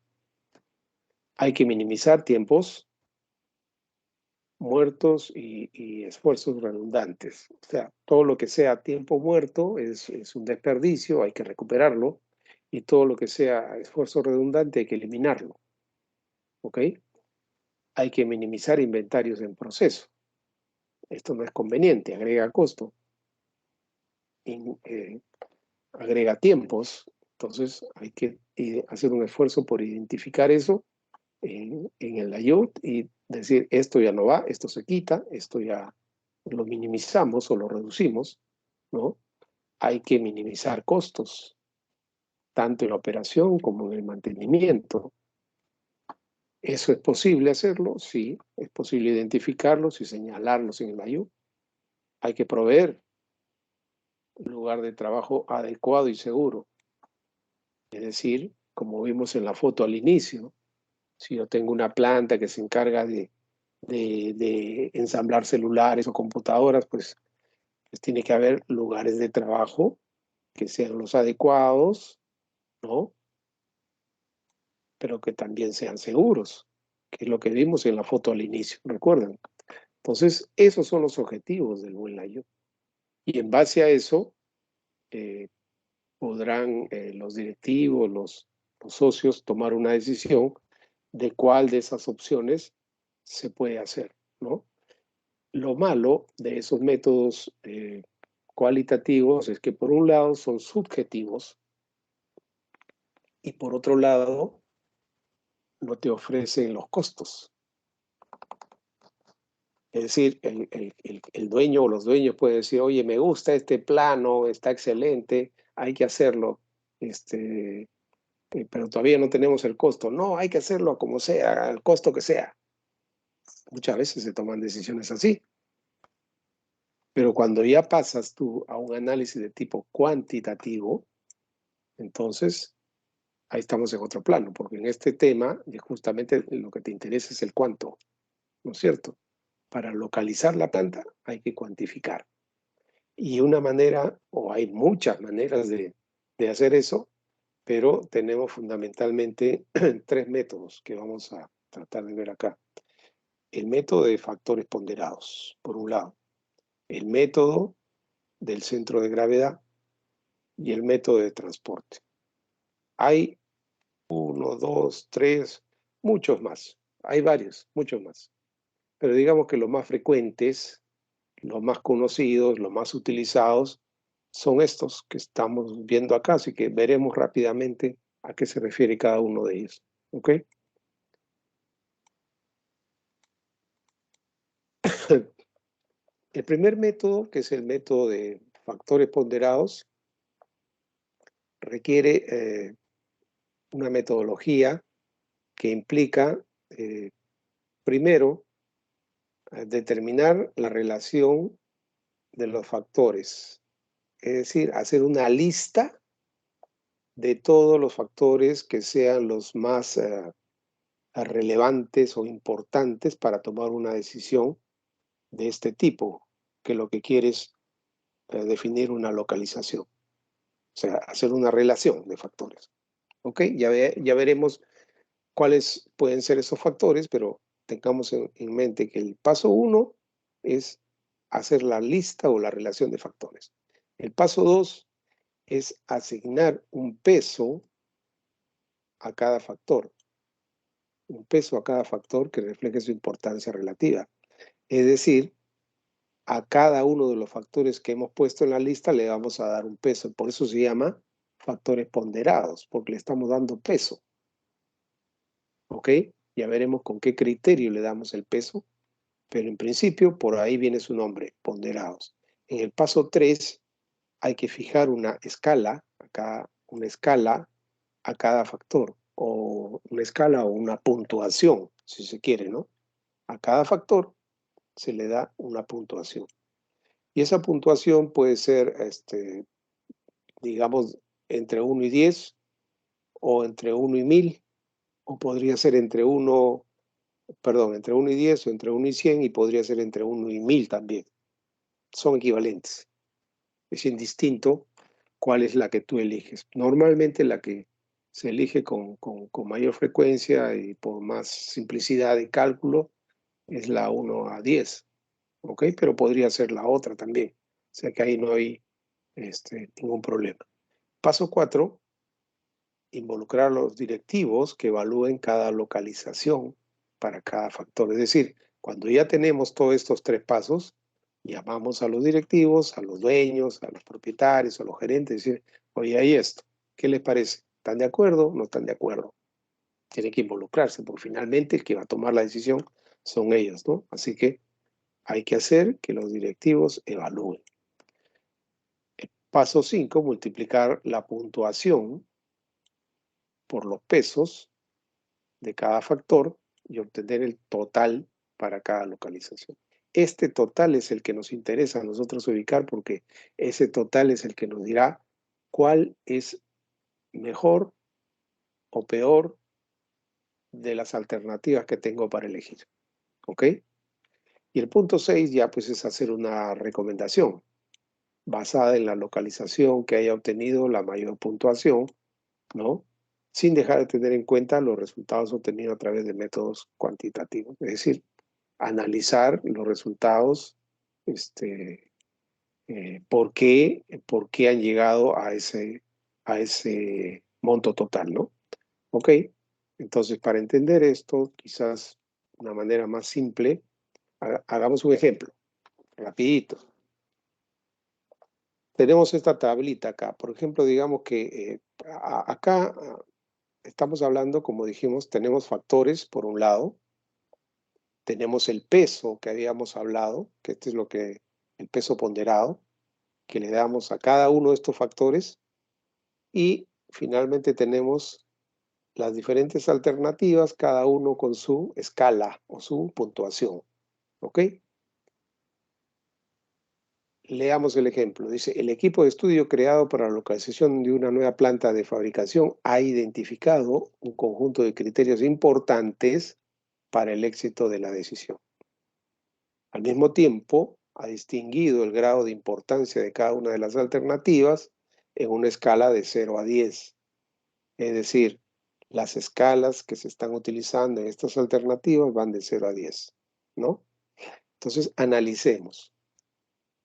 Hay que minimizar tiempos, muertos y esfuerzos redundantes. O sea, todo lo que sea tiempo muerto es un desperdicio, hay que recuperarlo, y todo lo que sea esfuerzo redundante hay que eliminarlo. ¿Ok? Hay que minimizar inventarios en proceso. Esto no es conveniente, agrega costo, agrega tiempos. Entonces hay que hacer un esfuerzo por identificar eso en el layout y decir, esto ya no va, esto se quita, esto ya lo minimizamos o lo reducimos, ¿no? Hay que minimizar costos, tanto en la operación como en el mantenimiento. ¿Eso es posible hacerlo? Sí, es posible identificarlos y señalarlos en el layout. Hay que proveer un lugar de trabajo adecuado y seguro. Es decir, como vimos en la foto al inicio, si yo tengo una planta que se encarga de ensamblar celulares o computadoras, pues tiene que haber lugares de trabajo que sean los adecuados, ¿no? Pero que también sean seguros, que es lo que vimos en la foto al inicio, ¿recuerdan? Entonces, esos son los objetivos del buen layout. Y en base a eso, podrán los directivos, los socios tomar una decisión de cuál de esas opciones se puede hacer, ¿no? Lo malo de esos métodos cualitativos es que por un lado son subjetivos y por otro lado no te ofrecen los costos. Es decir, el dueño o los dueños pueden decir, oye, me gusta este plano, está excelente, hay que hacerlo, pero todavía no tenemos el costo. No, hay que hacerlo como sea, al costo que sea. Muchas veces se toman decisiones así. Pero cuando ya pasas tú a un análisis de tipo cuantitativo, entonces ahí estamos en otro plano, porque en este tema justamente lo que te interesa es el cuánto, ¿no es cierto? Para localizar la planta hay que cuantificar. Y una manera, o hay muchas maneras de hacer eso, pero tenemos fundamentalmente tres métodos que vamos a tratar de ver acá. El método de factores ponderados, por un lado. El método del centro de gravedad y el método de transporte. Hay uno, dos, tres, muchos más. Hay varios, muchos más. Pero digamos que los más frecuentes, los más conocidos, los más utilizados, son estos que estamos viendo acá, así que veremos rápidamente a qué se refiere cada uno de ellos. ¿Ok? El primer método, que es el método de factores ponderados, requiere una metodología que implica, primero, determinar la relación de los factores, es decir, hacer una lista de todos los factores que sean los más relevantes o importantes para tomar una decisión de este tipo, que lo que quiere es definir una localización, o sea, hacer una relación de factores. ¿Ok? Ya veremos cuáles pueden ser esos factores, pero tengamos en mente que el paso 1 es hacer la lista o la relación de factores. El paso 2 es asignar un peso a cada factor, un peso a cada factor que refleje su importancia relativa. Es decir, a cada uno de los factores que hemos puesto en la lista le vamos a dar un peso. Por eso se llama factores ponderados, porque le estamos dando peso. ¿Ok? Ya veremos con qué criterio le damos el peso, pero en principio por ahí viene su nombre, ponderados. En el paso 3 hay que fijar una escala, acá una escala a cada factor, o una escala o una puntuación, si se quiere, ¿no? A cada factor se le da una puntuación. Y esa puntuación puede ser, digamos, entre 1 y 10, o entre 1 y 1000, o podría ser entre 1, perdón, entre 1 y 10, o entre 1 y 100, y podría ser entre 1 y 1000 también. Son equivalentes. Es indistinto cuál es la que tú eliges. Normalmente la que se elige con mayor frecuencia y por más simplicidad de cálculo es la 1 a 10, ¿ok? Pero podría ser la otra también. O sea que ahí no hay ningún problema. Paso 4, involucrar a los directivos que evalúen cada localización para cada factor. Es decir, cuando ya tenemos todos estos 3 pasos, llamamos a los directivos, a los dueños, a los propietarios, a los gerentes, decir, oye, hay esto, ¿qué les parece? ¿Están de acuerdo? ¿No están de acuerdo? Tienen que involucrarse, porque finalmente el que va a tomar la decisión son ellos, ¿no? Así que hay que hacer que los directivos evalúen. Paso 5, multiplicar la puntuación por los pesos de cada factor y obtener el total para cada localización. Este total es el que nos interesa a nosotros ubicar porque ese total es el que nos dirá cuál es mejor o peor de las alternativas que tengo para elegir. ¿Ok? Y el punto 6 ya pues es hacer una recomendación basada en la localización que haya obtenido la mayor puntuación, ¿no? Sin dejar de tener en cuenta los resultados obtenidos a través de métodos cuantitativos. Es decir, analizar los resultados, por qué han llegado a ese monto total, ¿no? Ok, entonces para entender esto, quizás una manera más simple, hagamos un ejemplo, rapidito. Tenemos esta tablita acá. Por ejemplo, digamos que acá estamos hablando, como dijimos, tenemos factores por un lado, tenemos el peso que habíamos hablado, que este es el peso ponderado, que le damos a cada uno de estos factores, y finalmente tenemos las diferentes alternativas, cada uno con su escala o su puntuación. ¿Ok? Leamos el ejemplo. Dice, el equipo de estudio creado para la localización de una nueva planta de fabricación ha identificado un conjunto de criterios importantes para el éxito de la decisión. Al mismo tiempo, ha distinguido el grado de importancia de cada una de las alternativas en una escala de 0 a 10. Es decir, las escalas que se están utilizando en estas alternativas van de 0 a 10, ¿no? Entonces, analicemos.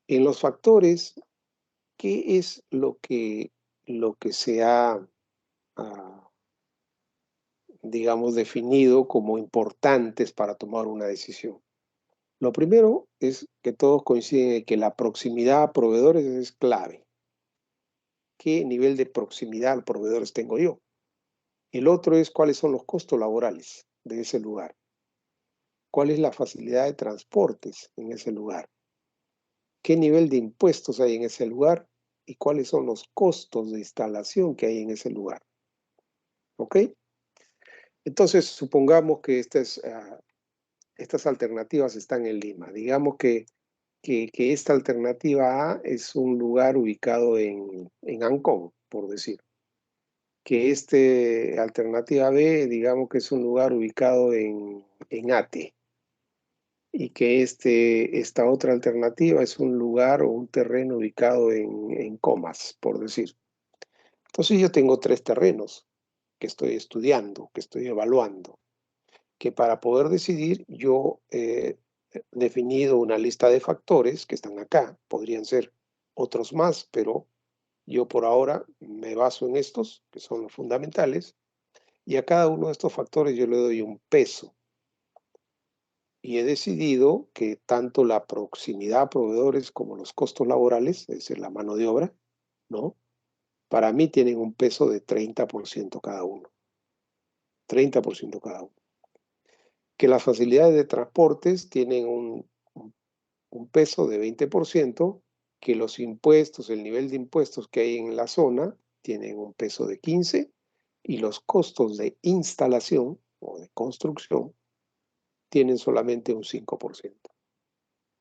En los factores, ¿qué es lo que se ha, digamos, definido como importantes para tomar una decisión? Lo primero es que todos coinciden en que la proximidad a proveedores es clave. ¿Qué nivel de proximidad a proveedores tengo yo? El otro es cuáles son los costos laborales de ese lugar. ¿Cuál es la facilidad de transportes en ese lugar? ¿Qué nivel de impuestos hay en ese lugar? ¿Y cuáles son los costos de instalación que hay en ese lugar? ¿Ok? Entonces, supongamos que estas alternativas están en Lima. Digamos que esta alternativa A es un lugar ubicado en Ancón, por decir. Que alternativa B, digamos que es un lugar ubicado en Ate. Y que esta otra alternativa es un lugar o un terreno ubicado en Comas, por decir. Entonces yo tengo 3 terrenos que estoy estudiando, que estoy evaluando, que para poder decidir yo he definido una lista de factores que están acá, podrían ser otros más, pero yo por ahora me baso en estos, que son los fundamentales, y a cada uno de estos factores yo le doy un peso. Y he decidido que tanto la proximidad a proveedores como los costos laborales, es decir, la mano de obra, ¿no? Para mí tienen un peso de 30% cada uno. 30% cada uno. Que las facilidades de transportes tienen un peso de 20%, que los impuestos, el nivel de impuestos que hay en la zona, tienen un peso de 15%, y los costos de instalación o de construcción tienen solamente un 5%.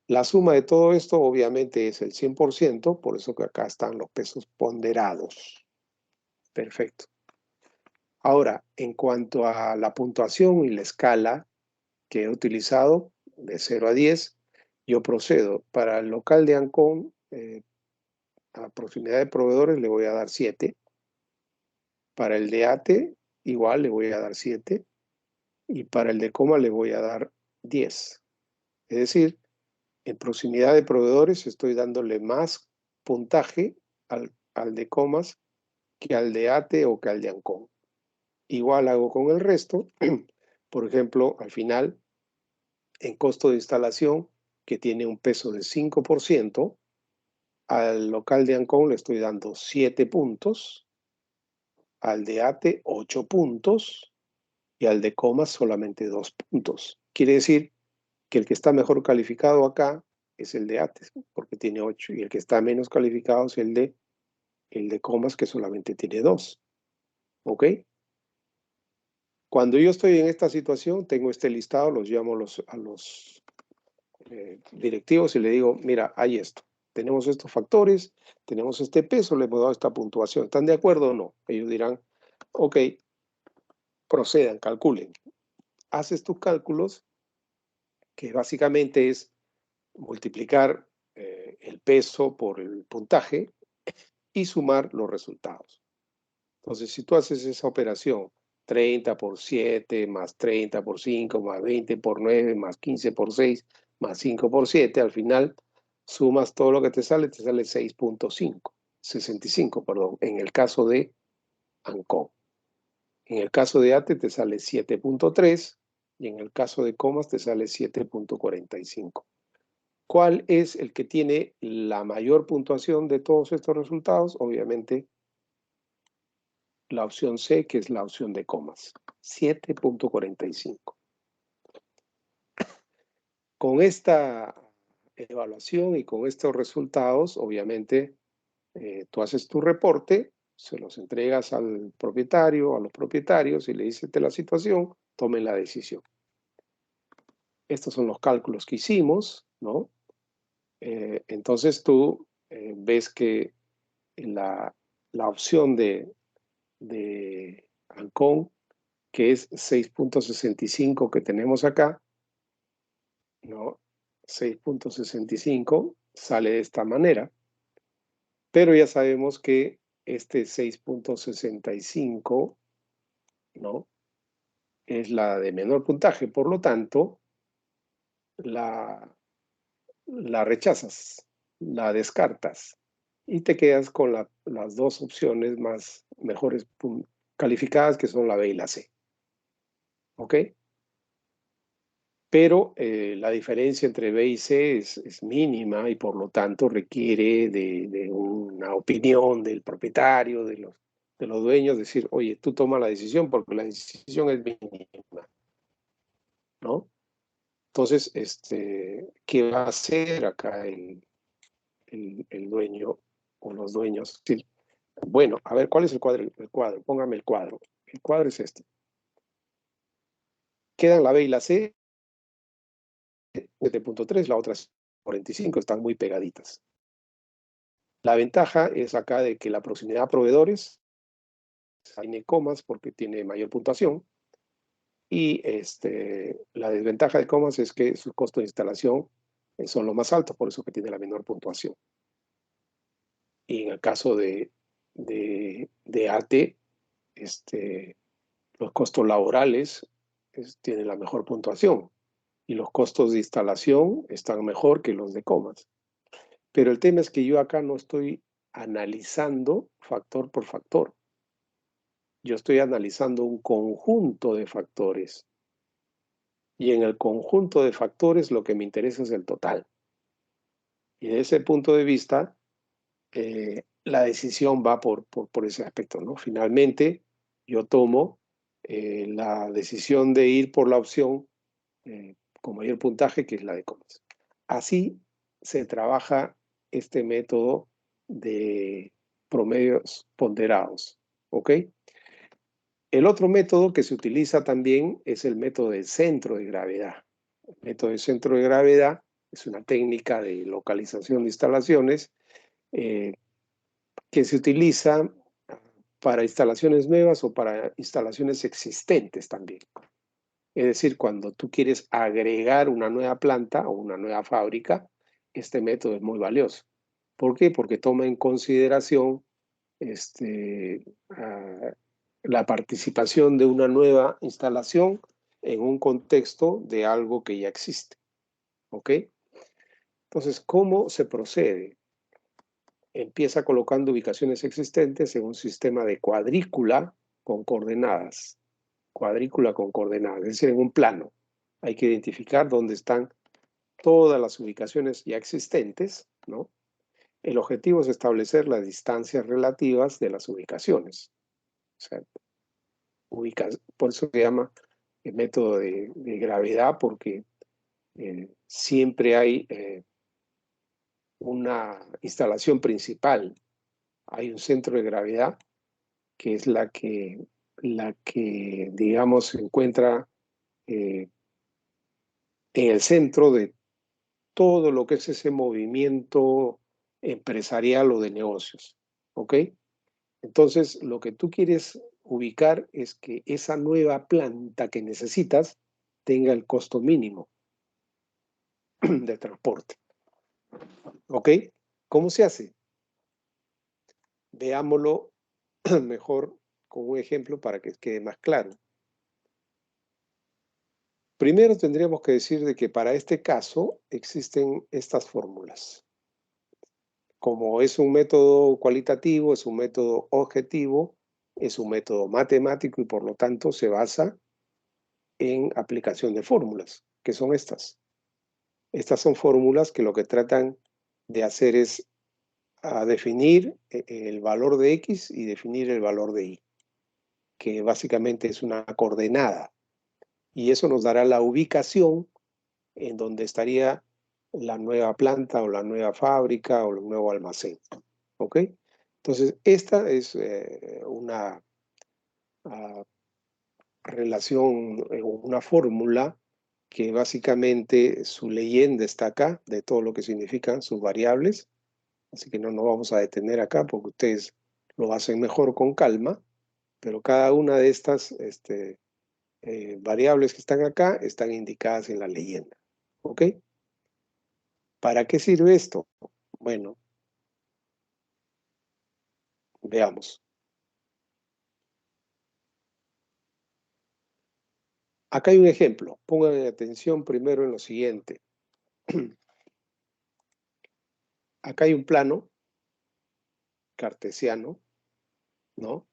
La suma de todo esto obviamente es el 100%, por eso que acá están los pesos ponderados. Perfecto. Ahora, en cuanto a la puntuación y la escala que he utilizado, de 0 a 10, yo procedo. Para el local de Ancón, a proximidad de proveedores le voy a dar 7. Para el de Ate, igual le voy a dar 7. Y para el de Coma le voy a dar 10. Es decir, en proximidad de proveedores estoy dándole más puntaje al de comas que al de ATE o que al de ANCON. Igual hago con el resto. Por ejemplo, al final, en costo de instalación, que tiene un peso de 5%, al local de ANCON le estoy dando 7 puntos, al de ATE 8 puntos y al de comas solamente 2 puntos. Quiere decir que el que está mejor calificado acá es el de ATE, porque tiene 8, y el que está menos calificado es el de comas, que solamente tiene 2. ¿Ok? Cuando yo estoy en esta situación, tengo este listado, los llamo a los directivos y le digo, mira, hay esto. Tenemos estos factores, tenemos este peso, le hemos dado esta puntuación. ¿Están de acuerdo o no? Ellos dirán, ok, procedan, calculen. Haces tus cálculos, que básicamente es multiplicar el peso por el puntaje y sumar los resultados. Entonces, si tú haces esa operación, 30 por 7, más 30 por 5, más 20 por 9, más 15 por 6, más 5 por 7, al final sumas todo lo que te sale 6.5, 65, perdón, en el caso de ANCON. En el caso de ATE te sale 7.3 y en el caso de comas te sale 7.45. ¿Cuál es el que tiene la mayor puntuación de todos estos resultados? Obviamente, la opción C, que es la opción de comas, 7.45. Con esta evaluación y con estos resultados, obviamente, tú haces tu reporte, se los entregas al propietario, a los propietarios y le dices de la situación, tomen la decisión. Estos son los cálculos que hicimos, ¿no? Entonces tú ves que la opción de ANCON, que es 6.65 que tenemos acá, ¿no? 6.65 sale de esta manera, pero ya sabemos que este 6.65, ¿no? Es la de menor puntaje, por lo tanto, la rechazas, la descartas y te quedas con las dos opciones mejores calificadas, que son la B y la C. ¿Ok? Pero la diferencia entre B y C es mínima y por lo tanto requiere de una opinión del propietario, de los dueños, decir, oye, tú toma la decisión porque la decisión es mínima, ¿no? Entonces, ¿qué va a hacer acá el dueño o los dueños? Sí. Bueno, a ver, ¿cuál es el cuadro? El cuadro, póngame el cuadro. El cuadro es este. Quedan la B y la C, 7.3, la otra es 45, están muy pegaditas. La ventaja es acá de que la proximidad a proveedores tiene comas porque tiene mayor puntuación, y la desventaja de comas es que sus costos de instalación son los más altos, por eso que tiene la menor puntuación. Y en el caso de ATE, los costos laborales tienen la mejor puntuación y los costos de instalación están mejor que los de comas. Pero el tema es que yo acá no estoy analizando factor por factor. Yo estoy analizando un conjunto de factores. Y en el conjunto de factores lo que me interesa es el total. Y de ese punto de vista, la decisión va por ese aspecto, ¿no? Finalmente, yo tomo la decisión de ir por la opción con mayor puntaje, que es la de comas. Así se trabaja este método de promedios ponderados, ¿ok? El otro método que se utiliza también es el método del centro de gravedad. El método del centro de gravedad es una técnica de localización de instalaciones que se utiliza para instalaciones nuevas o para instalaciones existentes también. Es decir, cuando tú quieres agregar una nueva planta o una nueva fábrica, este método es muy valioso. ¿Por qué? Porque toma en consideración la participación de una nueva instalación en un contexto de algo que ya existe. ¿Ok? Entonces, ¿cómo se procede? Empieza colocando ubicaciones existentes en un sistema de cuadrícula con coordenadas. Cuadrícula con coordenadas, es decir, en un plano. Hay que identificar dónde están todas las ubicaciones ya existentes, ¿no? El objetivo es establecer las distancias relativas de las ubicaciones. O sea, por eso se llama el método de gravedad, porque siempre hay una instalación principal. Hay un centro de gravedad que es la que digamos, se encuentra en el centro de todo lo que es ese movimiento empresarial o de negocios. ¿Ok? Entonces, lo que tú quieres ubicar es que esa nueva planta que necesitas tenga el costo mínimo de transporte. ¿Ok? ¿Cómo se hace? Veámoslo mejor con un ejemplo para que quede más claro. Primero tendríamos que decir de que para este caso existen estas fórmulas. Como es un método cualitativo, es un método objetivo, es un método matemático y por lo tanto se basa en aplicación de fórmulas, que son estas. Estas son fórmulas que lo que tratan de hacer es definir el valor de X y definir el valor de Y, que básicamente es una coordenada. Y eso nos dará la ubicación en donde estaría la nueva planta o la nueva fábrica o el nuevo almacén. ¿Ok? Entonces, esta es una relación, una fórmula que básicamente su leyenda está acá, de todo lo que significan sus variables. Así que no nos vamos a detener acá porque ustedes lo hacen mejor con calma, pero cada una de estas variables que están acá están indicadas en la leyenda. ¿Ok? ¿Para qué sirve esto? Bueno, veamos. Acá hay un ejemplo. Pongan atención primero en lo siguiente. Acá hay un plano cartesiano, ¿no?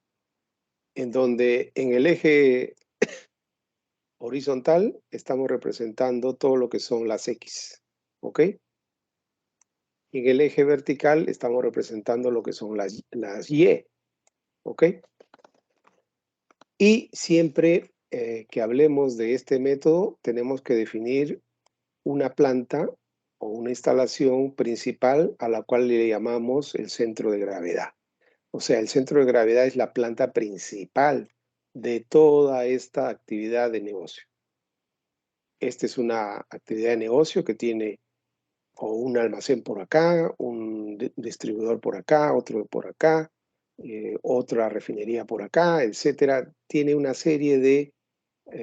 En donde en el eje horizontal estamos representando todo lo que son las X, ¿ok? Y en el eje vertical estamos representando lo que son las Y, ¿ok? Y siempre que hablemos de este método, tenemos que definir una planta o una instalación principal a la cual le llamamos el centro de gravedad. O sea, el centro de gravedad es la planta principal de toda esta actividad de negocio. Esta es una actividad de negocio que tiene o un almacén por acá, un distribuidor por acá, otro por acá, otra refinería por acá, etcétera. Tiene una serie de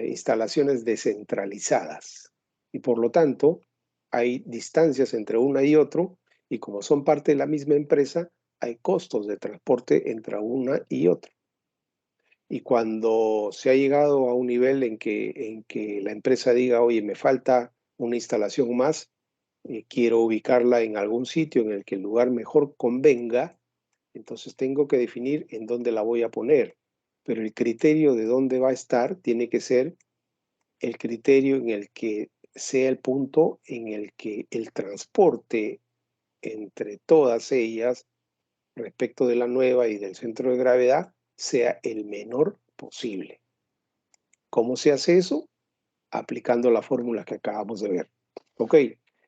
instalaciones descentralizadas y por lo tanto hay distancias entre una y otro y como son parte de la misma empresa, hay costos de transporte entre una y otra. Y cuando se ha llegado a un nivel en que la empresa diga, oye, me falta una instalación más, quiero ubicarla en algún sitio en el que el lugar mejor convenga, entonces tengo que definir en dónde la voy a poner. Pero el criterio de dónde va a estar tiene que ser el criterio en el que sea el punto en el que el transporte entre todas ellas respecto de la nueva y del centro de gravedad sea el menor posible. ¿Cómo se hace eso? Aplicando la fórmula que acabamos de ver. Ok,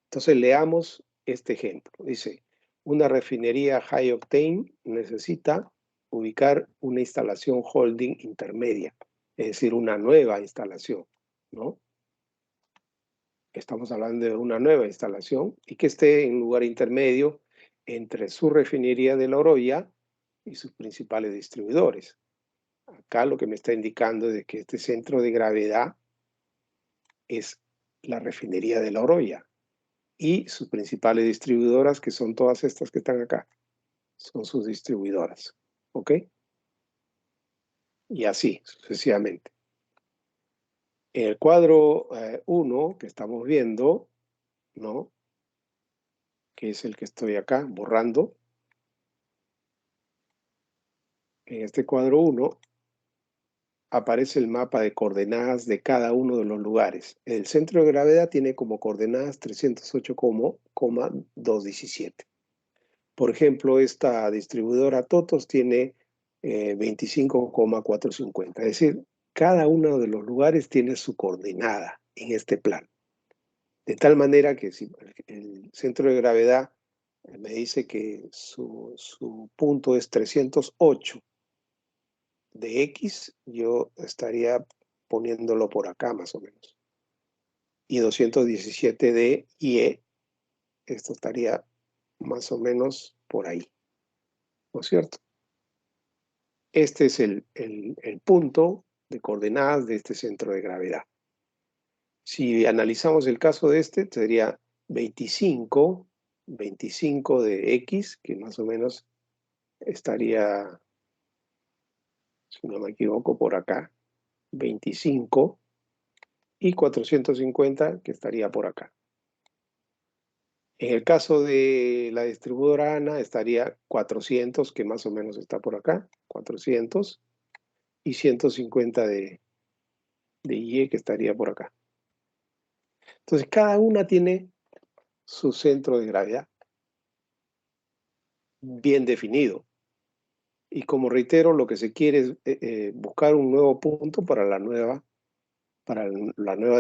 entonces leamos este ejemplo. Dice, una refinería high octane necesita ubicar una instalación holding intermedia, es decir, una nueva instalación, ¿no? Estamos hablando de una nueva instalación y que esté en lugar intermedio entre su refinería de La Oroya y sus principales distribuidores. Acá lo que me está indicando es que este centro de gravedad es la refinería de La Oroya y sus principales distribuidoras, que son todas estas que están acá, son sus distribuidoras. ¿Ok? Y así sucesivamente. En el cuadro 1 que estamos viendo, ¿no? Que es el que estoy acá borrando. En este cuadro 1 aparece el mapa de coordenadas de cada uno de los lugares. El centro de gravedad tiene como coordenadas 308,217. Por ejemplo, esta distribuidora TOTOS tiene 25,450. Es decir, cada uno de los lugares tiene su coordenada en este plano. De tal manera que si el centro de gravedad me dice que su punto es 308 de X, yo estaría poniéndolo por acá más o menos. Y 217 de Y, esto estaría más o menos por ahí, ¿no es cierto? Este es el punto de coordenadas de este centro de gravedad. Si analizamos el caso de este, sería 25 de X, que más o menos estaría, si no me equivoco, por acá, 25, y 450, que estaría por acá. En el caso de la distribuidora ANA, estaría 400, que más o menos está por acá, 400, y 150 de Y, que estaría por acá. Entonces, cada una tiene su centro de gravedad bien definido. Y como reitero, lo que se quiere es buscar un nuevo punto para la nueva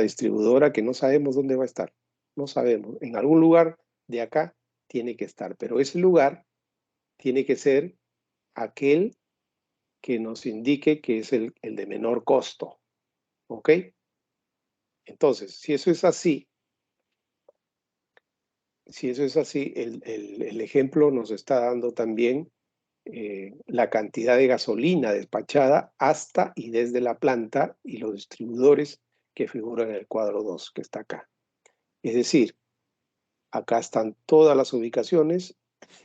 distribuidora, que no sabemos dónde va a estar. No sabemos. En algún lugar de acá tiene que estar, pero ese lugar tiene que ser aquel que nos indique que es el de menor costo. ¿Ok? Entonces, si eso es así, el ejemplo nos está dando también la cantidad de gasolina despachada hasta y desde la planta y los distribuidores que figuran en el cuadro 2, que está acá. Es decir, acá están todas las ubicaciones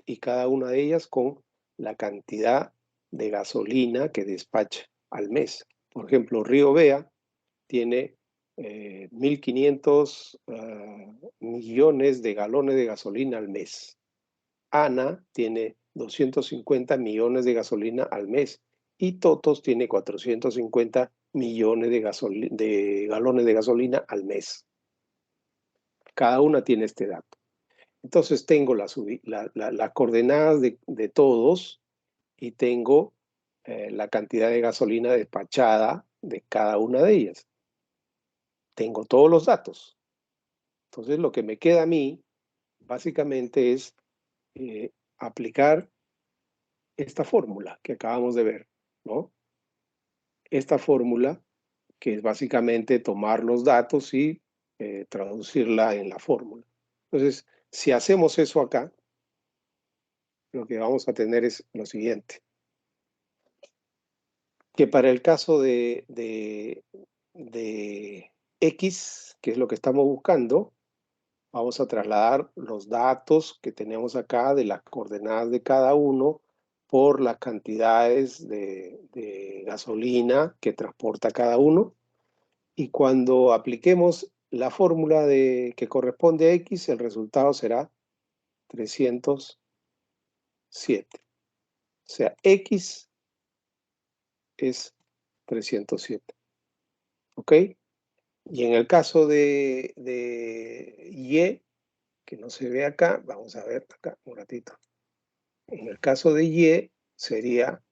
y cada una de ellas con la cantidad de gasolina que despacha al mes. Por ejemplo, Río Bea tiene 1.500 millones de galones de gasolina al mes. ANA tiene 250 millones de gasolina al mes y TOTOS tiene 450 millones de galones de gasolina al mes. Cada una tiene este dato. Entonces tengo las coordenadas de todos y tengo la cantidad de gasolina despachada de cada una de ellas. Tengo todos los datos. Entonces lo que me queda a mí básicamente es aplicar esta fórmula que acabamos de ver, ¿no? Esta fórmula que es básicamente tomar los datos y traducirla en la fórmula. Entonces, si hacemos eso acá, lo que vamos a tener es lo siguiente. Que para el caso de X, que es lo que estamos buscando, vamos a trasladar los datos que tenemos acá de las coordenadas de cada uno por las cantidades de gasolina que transporta cada uno. Y cuando apliquemos la fórmula que corresponde a X, el resultado será 307. O sea, X es 307. ¿Ok? Y en el caso de Y, que no se ve acá, vamos a ver acá un ratito. En el caso de Y, sería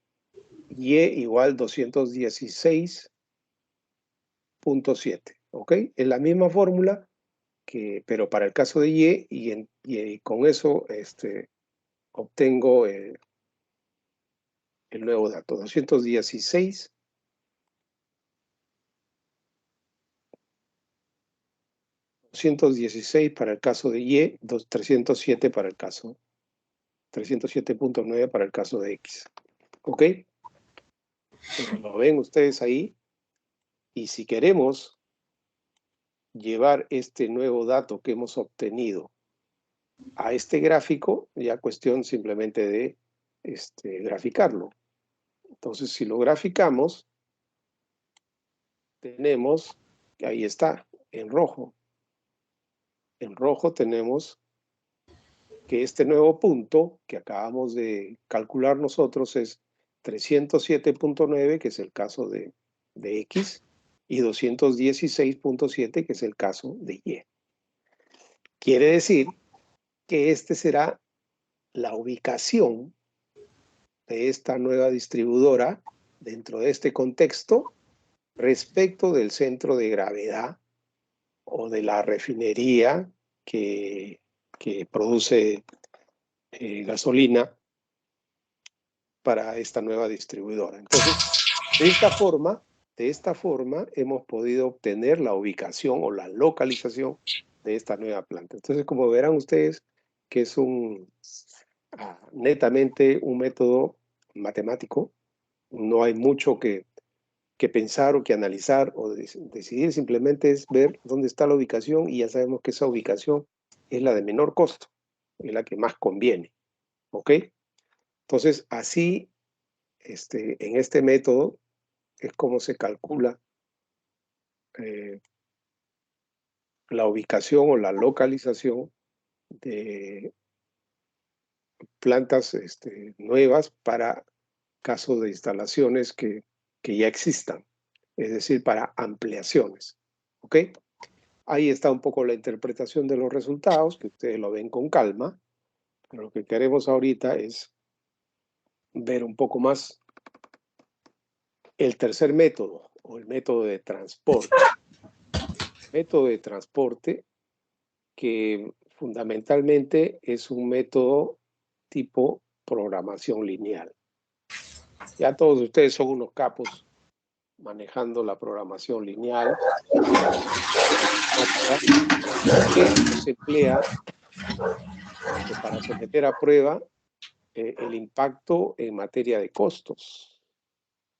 Y igual 216.7. ¿Ok? Es la misma fórmula, pero para el caso de Y, y con eso obtengo el nuevo dato, 216. 216 para el caso de Y, 307 para el caso, 307.9 para el caso de X. ¿Ok? Entonces, lo ven ustedes ahí. Y si queremos llevar este nuevo dato que hemos obtenido a este gráfico, ya cuestión simplemente de graficarlo. Entonces, si lo graficamos, tenemos, ahí está, en rojo, En rojo tenemos que este nuevo punto que acabamos de calcular nosotros es 307.9, que es el caso de X, y 216.7, que es el caso de Y. Quiere decir que este será la ubicación de esta nueva distribuidora dentro de este contexto respecto del centro de gravedad o de la refinería que produce gasolina para esta nueva distribuidora. Entonces, de esta forma hemos podido obtener la ubicación o la localización de esta nueva planta. Entonces, como verán ustedes, que es netamente un método matemático, no hay mucho que pensar o que analizar o decidir, simplemente es ver dónde está la ubicación y ya sabemos que esa ubicación es la de menor costo, es la que más conviene, ¿ok? Entonces, así, en este método es como se calcula la ubicación o la localización de plantas nuevas para casos de instalaciones que ya existan, es decir, para ampliaciones, ¿ok? Ahí está un poco la interpretación de los resultados, que ustedes lo ven con calma, pero lo que queremos ahorita es ver un poco más el tercer método, o el método de transporte. Método de transporte que fundamentalmente es un método tipo programación lineal. Ya todos ustedes son unos capos manejando la programación lineal, que se emplea para someter a prueba el impacto en materia de costos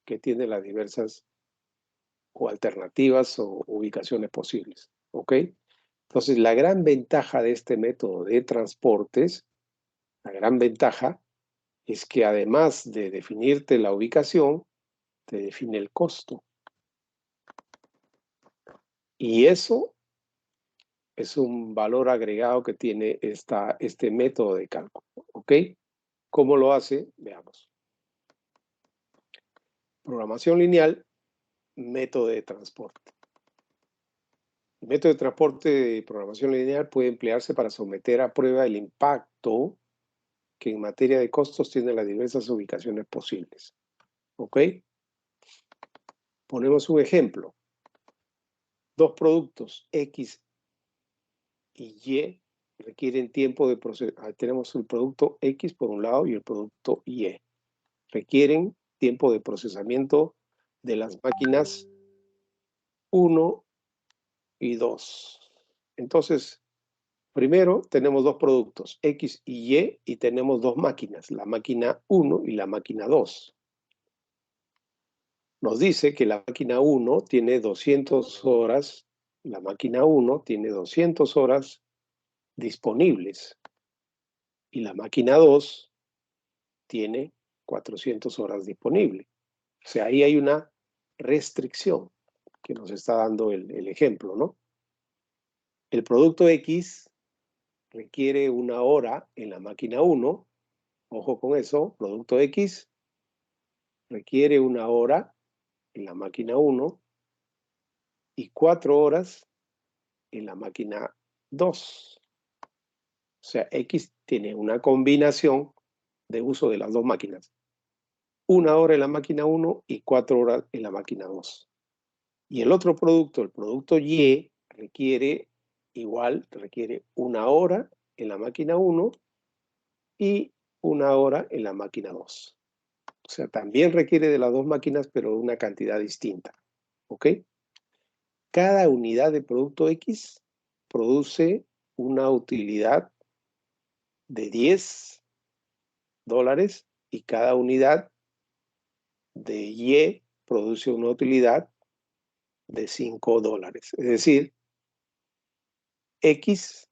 que tienen las diversas o alternativas o ubicaciones posibles. ¿Ok? Entonces, la gran ventaja de este método de transportes, la gran ventaja es que además de definirte la ubicación, te define el costo. Y eso es un valor agregado que tiene este método de cálculo. ¿Ok? ¿Cómo lo hace? Veamos. Programación lineal, método de transporte. El método de transporte de programación lineal puede emplearse para someter a prueba el impacto que en materia de costos tienen las diversas ubicaciones posibles. ¿Ok? Ponemos un ejemplo. Dos productos X y Y requieren tiempo de procesamiento. Tenemos el producto X por un lado y el producto Y. Requieren tiempo de procesamiento de las máquinas 1 y 2. Entonces, primero tenemos dos productos, X y tenemos dos máquinas, la máquina 1 y la máquina 2. Nos dice que la máquina 1 tiene 200 horas, la máquina 1 tiene 200 horas disponibles y la máquina 2 tiene 400 horas disponibles. O sea, ahí hay una restricción que nos está dando el ejemplo, ¿no? El producto X requiere una hora en la máquina 1, ojo con eso, producto X requiere una hora en la máquina 1 y 4 horas en la máquina 2. O sea, X tiene una combinación de uso de las dos máquinas. Una hora en la máquina 1 y 4 horas en la máquina 2. Y el otro producto, el producto Y, requiere una hora en la máquina 1 y una hora en la máquina 2. O sea, también requiere de las dos máquinas, pero de una cantidad distinta. ¿Ok? Cada unidad de producto X produce una utilidad de $10 y cada unidad de Y produce una utilidad de $5. Es decir, X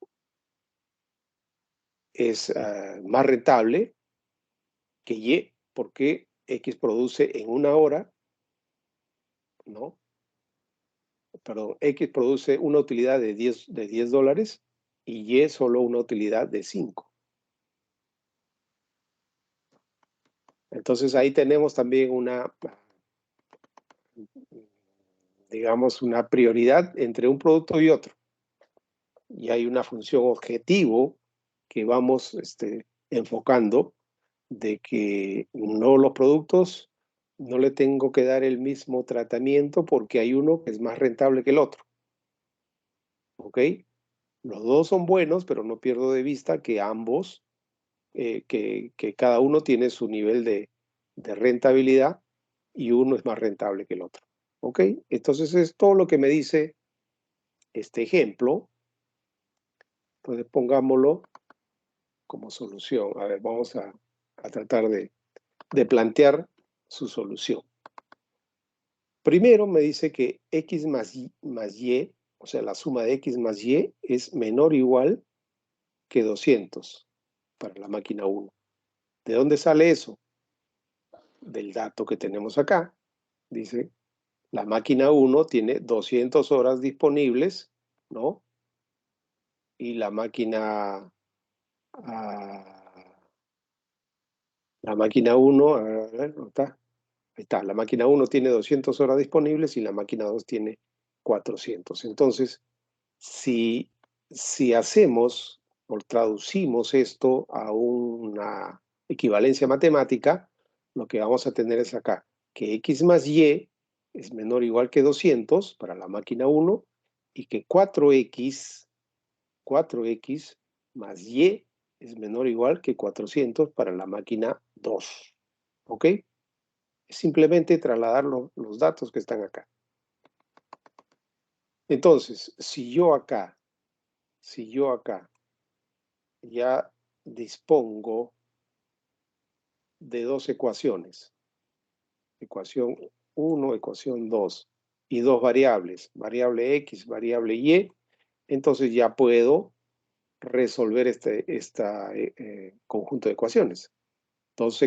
es más rentable que Y porque X produce en una hora, ¿no? Perdón, X produce una utilidad de $10 y Y solo una utilidad de 5. Entonces ahí tenemos también digamos, una prioridad entre un producto y otro. Y hay una función objetivo que vamos enfocando de que no los productos no le tengo que dar el mismo tratamiento porque hay uno que es más rentable que el otro. ¿Ok? Los dos son buenos, pero no pierdo de vista que ambos, que cada uno tiene su nivel de rentabilidad y uno es más rentable que el otro. ¿Ok? Entonces es todo lo que me dice este ejemplo. Entonces pongámoslo como solución. A ver, vamos a tratar de plantear su solución. Primero me dice que x más y, o sea, la suma de x más y es menor o igual que 200 para la máquina 1. ¿De dónde sale eso? Del dato que tenemos acá. Dice, la máquina 1 tiene 200 horas disponibles, ¿no? Y la máquina... la máquina 1, a ver, ¿dónde está? Ahí está, la máquina 1 tiene 200 horas disponibles y la máquina 2 tiene 400. Entonces, si hacemos o traducimos esto a una equivalencia matemática, lo que vamos a tener es acá, que x más y es menor o igual que 200 para la máquina 1 y que 4x más y es menor o igual que 400 para la máquina 2. ¿Ok? Es simplemente trasladar los datos que están acá. Entonces, si yo acá ya dispongo de dos ecuaciones, ecuación 1, ecuación 2, y dos variables, variable x, variable y, entonces ya puedo resolver este conjunto de ecuaciones. Dos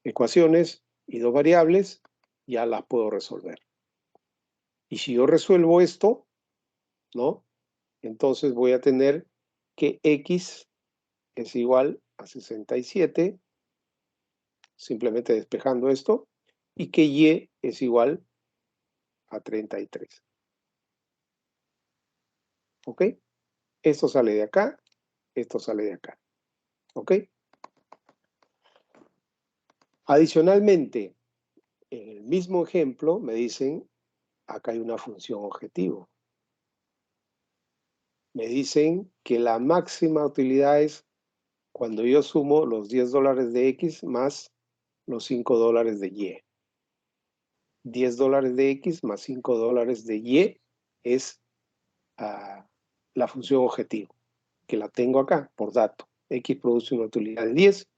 ecuaciones y dos variables, ya las puedo resolver. Y si yo resuelvo esto, ¿no? Entonces voy a tener que x es igual a 67, simplemente despejando esto, y que y es igual a 33. ¿Ok? Esto sale de acá, esto sale de acá. ¿Ok? Adicionalmente, en el mismo ejemplo me dicen, acá hay una función objetivo. Me dicen que la máxima utilidad es cuando yo sumo los $10 de X más los $5 de Y. $10 de X más $5 de Y es la función objetivo, que la tengo acá por dato. X produce una utilidad de 10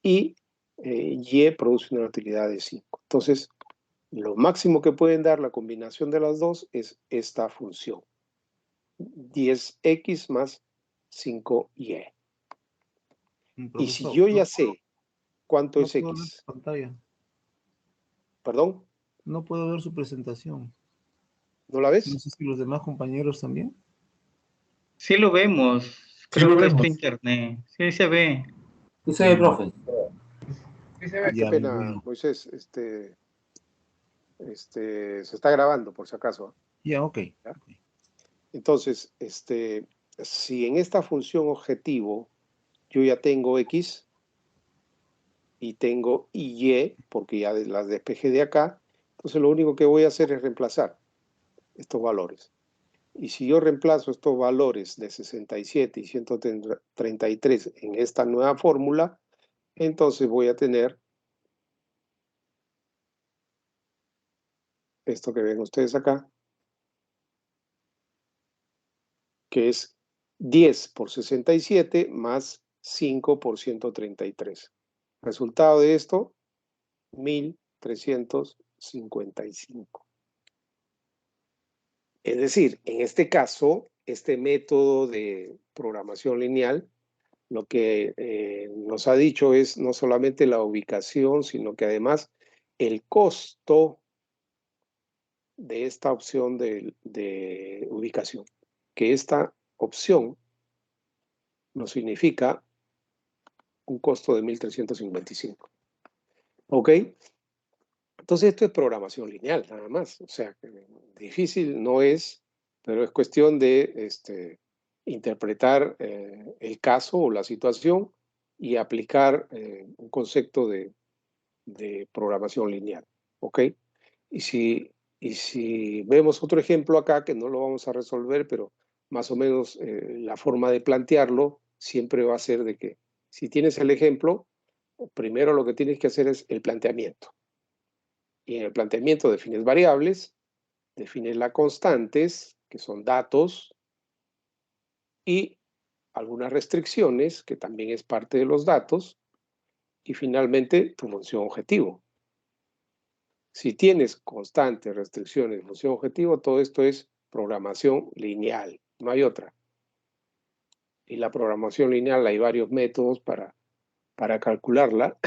y Y produce una utilidad de 5. Entonces, lo máximo que pueden dar la combinación de las dos es esta función. 10x más 5y. Y si yo ya sé cuánto No es puedo ver su x, pantalla. perdón, No puedo ver su presentación. ¿no la No ves? sé si los demás compañeros también. Sí lo vemos. Creo que es tu internet. Sí se ve. Sí se ve, profe. Sí se ve. Qué Ya, pena, bueno. Moisés, se está grabando por si acaso. Ya, ok. ¿Ya? Entonces, si en esta función objetivo yo ya tengo x y tengo y, porque ya las despejé de acá, entonces lo único que voy a hacer es reemplazar estos valores. Y si yo reemplazo estos valores de 67 y 133 en esta nueva fórmula, entonces voy a tener esto que ven ustedes acá, que es 10 por 67 más 5 por 133. Resultado de esto, 1355. Es decir, en este caso, este método de programación lineal, lo que nos ha dicho es no solamente la ubicación, sino que además el costo de esta opción de ubicación, que esta opción nos significa un costo de 1.355. ¿Ok? Entonces esto es programación lineal, nada más. O sea, difícil no es, pero es cuestión de interpretar el caso o la situación y aplicar un concepto de programación lineal. ¿Ok? Y si vemos otro ejemplo acá, que no lo vamos a resolver, pero más o menos la forma de plantearlo siempre va a ser de que si tienes el ejemplo, primero lo que tienes que hacer es el planteamiento. Y en el planteamiento defines variables, defines las constantes, que son datos, y algunas restricciones, que también es parte de los datos, y finalmente tu función objetivo. Si tienes constantes, restricciones, función objetivo, todo esto es programación lineal, no hay otra. Y la programación lineal hay varios métodos para calcularla.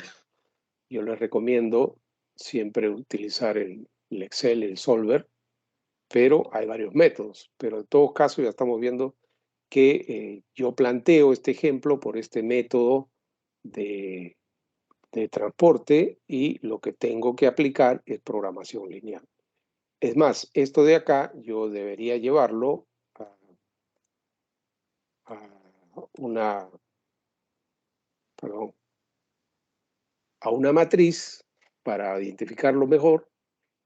Yo les recomiendo siempre utilizar el Excel, el Solver, pero hay varios métodos. Pero en todo caso ya estamos viendo que yo planteo este ejemplo por este método de transporte y lo que tengo que aplicar es programación lineal. Es más, esto de acá yo debería llevarlo a una matriz para identificarlo mejor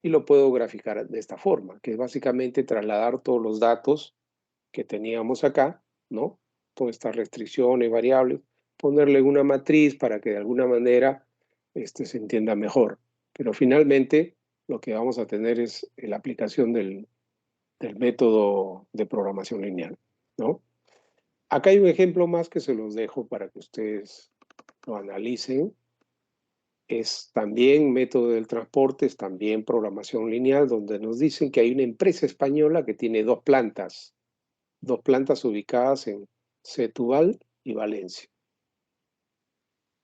y lo puedo graficar de esta forma, que es básicamente trasladar todos los datos que teníamos acá, ¿no? Todas estas restricciones, variables, ponerle en una matriz para que de alguna manera se entienda mejor. Pero finalmente lo que vamos a tener es la aplicación del método de programación lineal, ¿no? Acá hay un ejemplo más que se los dejo para que ustedes lo analicen. Es también método del transporte, es también programación lineal, donde nos dicen que hay una empresa española que tiene dos plantas ubicadas en Setúbal y Valencia.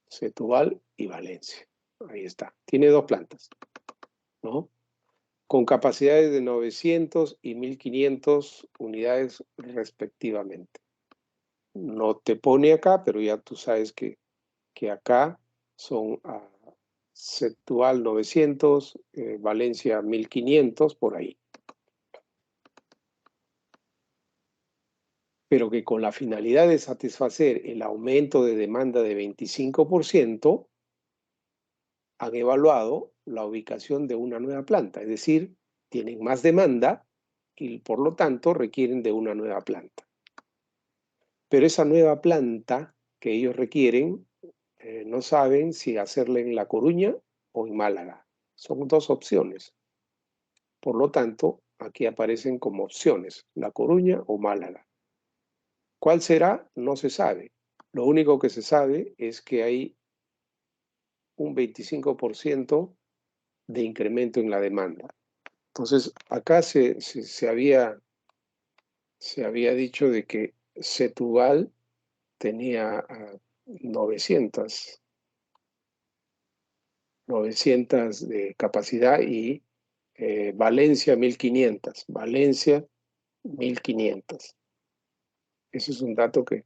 Setúbal y Valencia. Ahí está. Tiene dos plantas, ¿no? Con capacidades de 900 y 1.500 unidades respectivamente. No te pone acá, pero ya tú sabes que acá son Setúbal 900, Valencia 1.500, por ahí. Pero que con la finalidad de satisfacer el aumento de demanda de 25%, han evaluado la ubicación de una nueva planta, es decir, tienen más demanda y por lo tanto requieren de una nueva planta. Pero esa nueva planta que ellos requieren, no saben si hacerla en La Coruña o en Málaga. Son dos opciones. Por lo tanto, aquí aparecen como opciones, La Coruña o Málaga. ¿Cuál será? No se sabe. Lo único que se sabe es que hay un 25% de incremento en la demanda. Entonces, acá se había dicho de que Setúbal tenía 900 de capacidad y Valencia 1.500. Valencia 1.500. Ese es un dato que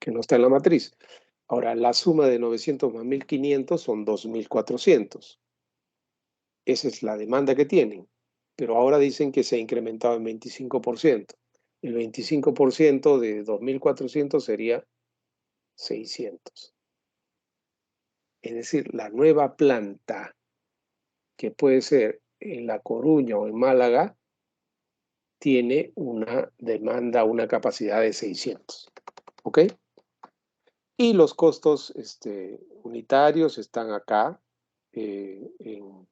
no está en la matriz. Ahora, la suma de 900 más 1.500 son 2.400. Esa es la demanda que tienen. Pero ahora dicen que se ha incrementado en 25%. El 25% de 2.400 sería 600. Es decir, la nueva planta, que puede ser en La Coruña o en Málaga, tiene una demanda, una capacidad de 600. ¿Ok? Y los costos unitarios están acá en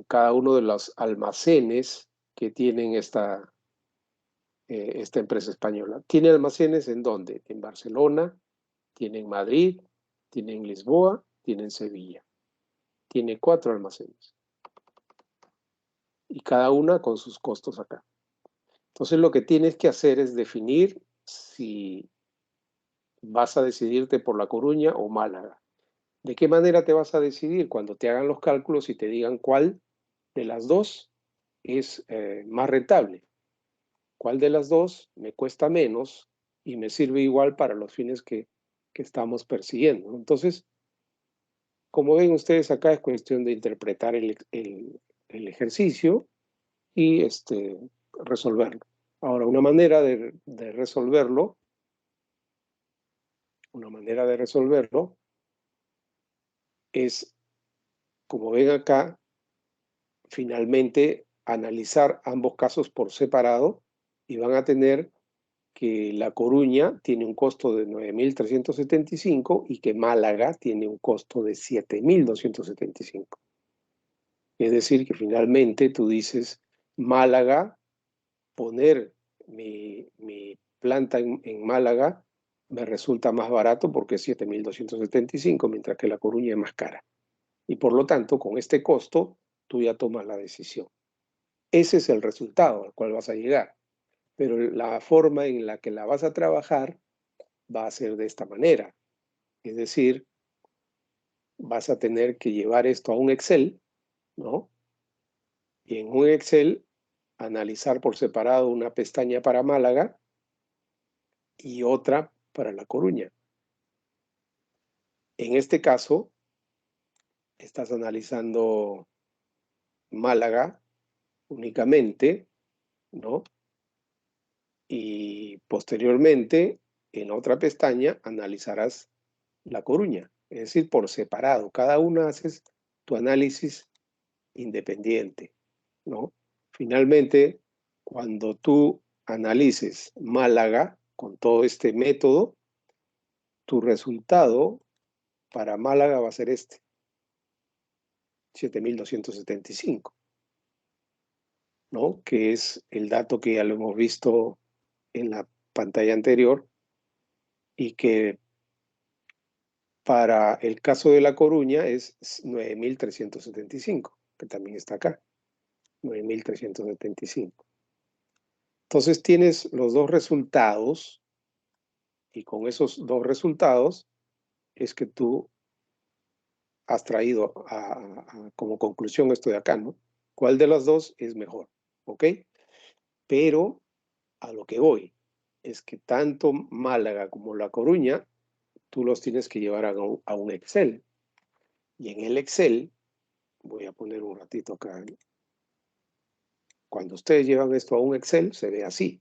cada uno de los almacenes que tienen esta empresa española. ¿Tiene almacenes en dónde? En Barcelona, tiene en Madrid, tiene en Lisboa, tiene en Sevilla. Tiene 4 almacenes. Y cada una con sus costos acá. Entonces lo que tienes que hacer es definir si vas a decidirte por La Coruña o Málaga. ¿De qué manera te vas a decidir? Cuando te hagan los cálculos y te digan cuál de las dos es más rentable. ¿Cuál de las dos me cuesta menos y me sirve igual para los fines que estamos persiguiendo? Entonces, como ven ustedes acá, es cuestión de interpretar el ejercicio y resolverlo. Ahora, una manera de resolverlo es, como ven acá, finalmente analizar ambos casos por separado y van a tener que La Coruña tiene un costo de 9.375 y que Málaga tiene un costo de 7.275. Es decir, que finalmente tú dices, Málaga, poner mi planta en Málaga me resulta más barato porque es 7.275, mientras que La Coruña es más cara. Y por lo tanto, con este costo, tú ya tomas la decisión. Ese es el resultado al cual vas a llegar. Pero la forma en la que la vas a trabajar va a ser de esta manera. Es decir, vas a tener que llevar esto a un Excel, ¿no? Y en un Excel analizar por separado una pestaña para Málaga y otra para La Coruña. En este caso, estás analizando Málaga únicamente, ¿no? Y posteriormente, en otra pestaña, analizarás La Coruña, es decir, por separado. Cada una haces tu análisis independiente, ¿no? Finalmente, cuando tú analices Málaga con todo este método, tu resultado para Málaga va a ser 7.275, ¿no? Que es el dato que ya lo hemos visto en la pantalla anterior y que para el caso de La Coruña es 9.375, que también está acá, 9.375. Entonces tienes los dos resultados y con esos dos resultados es que tú has traído como conclusión esto de acá, ¿no? ¿Cuál de las dos es mejor? ¿Ok? Pero a lo que voy es que tanto Málaga como La Coruña, tú los tienes que llevar a un Excel. Y en el Excel, voy a poner un ratito acá, ¿no? Cuando ustedes llevan esto a un Excel, se ve así.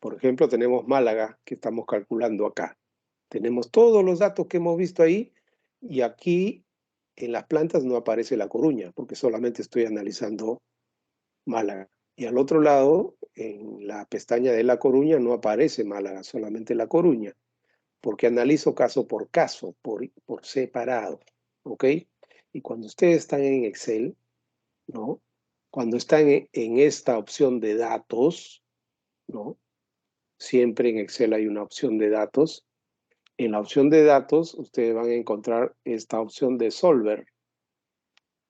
Por ejemplo, tenemos Málaga, que estamos calculando acá. Tenemos todos los datos que hemos visto ahí y aquí en las plantas no aparece La Coruña, porque solamente estoy analizando Málaga. Y al otro lado, en la pestaña de La Coruña, no aparece Málaga, solamente La Coruña, porque analizo caso por caso, por separado, ¿ok? Y cuando ustedes están en Excel, ¿no? Cuando están en esta opción de datos, ¿no? Siempre en Excel hay una opción de datos. En la opción de datos, ustedes van a encontrar esta opción de Solver.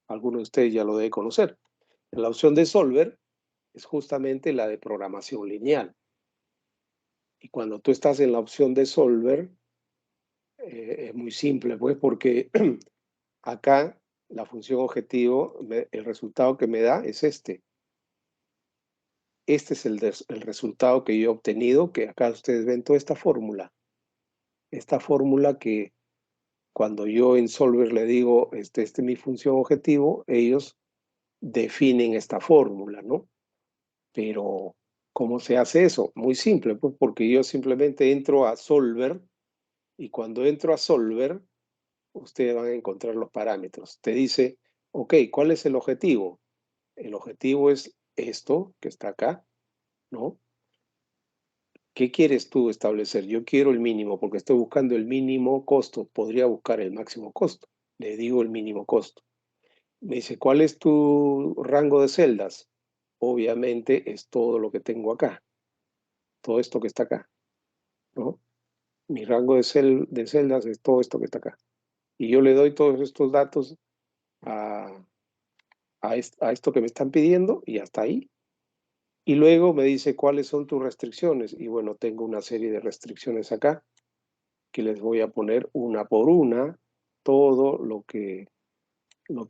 Algunos de ustedes ya lo deben conocer. En la opción de Solver es justamente la de programación lineal. Y cuando tú estás en la opción de Solver, es muy simple, pues, porque acá la función objetivo, el resultado que me da es este. Este es el resultado que yo he obtenido, que acá ustedes ven toda esta fórmula. Esta fórmula que cuando yo en Solver le digo, esta es mi función objetivo, ellos definen esta fórmula, ¿no? Pero, ¿cómo se hace eso? Muy simple, pues porque yo simplemente entro a Solver y cuando entro a Solver, ustedes van a encontrar los parámetros. Te dice, ok, ¿cuál es el objetivo? El objetivo es esto que está acá, ¿no? ¿Qué quieres tú establecer? Yo quiero el mínimo porque estoy buscando el mínimo costo. Podría buscar el máximo costo. Le digo el mínimo costo. Me dice, ¿cuál es tu rango de celdas? Obviamente es todo lo que tengo acá. Todo esto que está acá, ¿no? Mi rango de celdas es todo esto que está acá. Y yo le doy todos estos datos a esto que me están pidiendo y hasta ahí. Y luego me dice cuáles son tus restricciones. Y bueno, tengo una serie de restricciones acá que les voy a poner una por una, todo lo que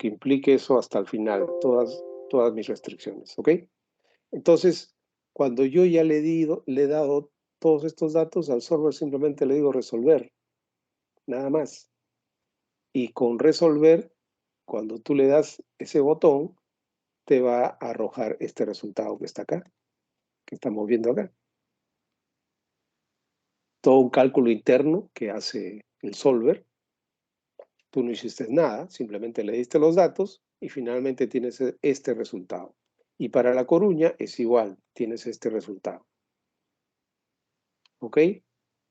implique eso hasta el final, todas mis restricciones, ¿ok? Entonces, cuando yo ya le he dado todos estos datos, al solver simplemente le digo resolver, nada más. Y con resolver, cuando tú le das ese botón, te va a arrojar este resultado que está acá, que estamos viendo acá. Todo un cálculo interno que hace el solver. Tú no hiciste nada, simplemente le diste los datos y finalmente tienes este resultado. Y para La Coruña es igual, tienes este resultado. ¿Ok?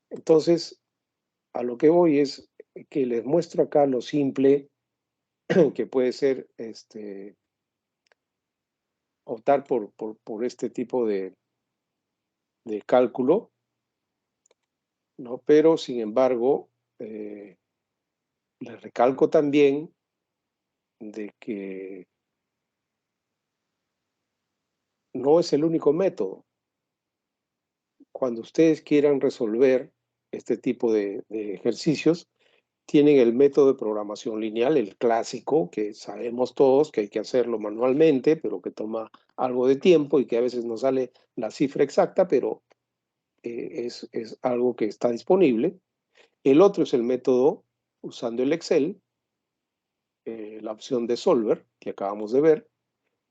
Entonces, a lo que voy es que les muestro acá lo simple que puede ser optar por este tipo de cálculo, ¿no? Pero, sin embargo, les recalco también de que no es el único método. Cuando ustedes quieran resolver este tipo de ejercicios, tienen el método de programación lineal, el clásico, que sabemos todos que hay que hacerlo manualmente, pero que toma algo de tiempo y que a veces no sale la cifra exacta, pero es algo que está disponible. El otro es el método usando el Excel, la opción de Solver, que acabamos de ver.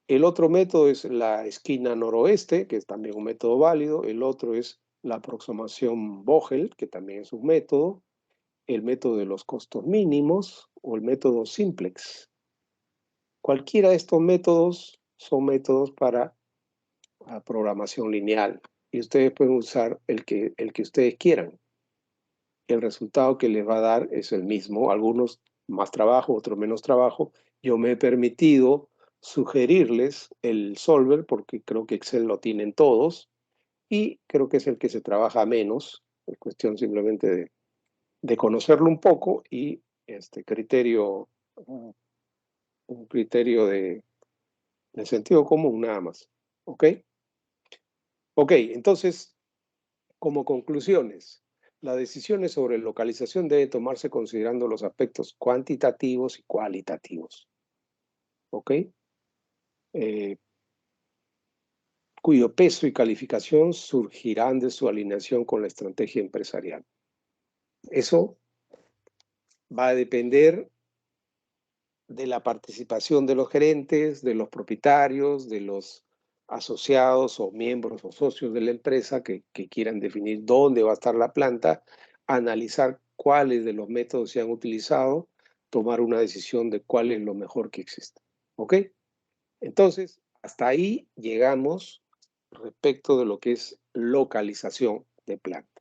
El otro método es la esquina noroeste, que es también un método válido. El otro es la aproximación Vogel, que también es un método. El método de los costos mínimos o el método simplex. Cualquiera de estos métodos son métodos para programación lineal y ustedes pueden usar el que ustedes quieran. El resultado que les va a dar es el mismo, algunos más trabajo, otros menos trabajo. Yo me he permitido sugerirles el Solver porque creo que Excel lo tienen todos y creo que es el que se trabaja menos. Es cuestión simplemente de conocerlo un poco y un criterio de sentido común nada más. ¿Ok? Ok, entonces, como conclusiones, las decisiones sobre localización deben tomarse considerando los aspectos cuantitativos y cualitativos. ¿Ok? Cuyo peso y calificación surgirán de su alineación con la estrategia empresarial. Eso va a depender de la participación de los gerentes, de los propietarios, de los asociados o miembros o socios de la empresa que quieran definir dónde va a estar la planta, analizar cuáles de los métodos se han utilizado, tomar una decisión de cuál es lo mejor que existe. ¿Ok? Entonces, hasta ahí llegamos respecto de lo que es localización de planta.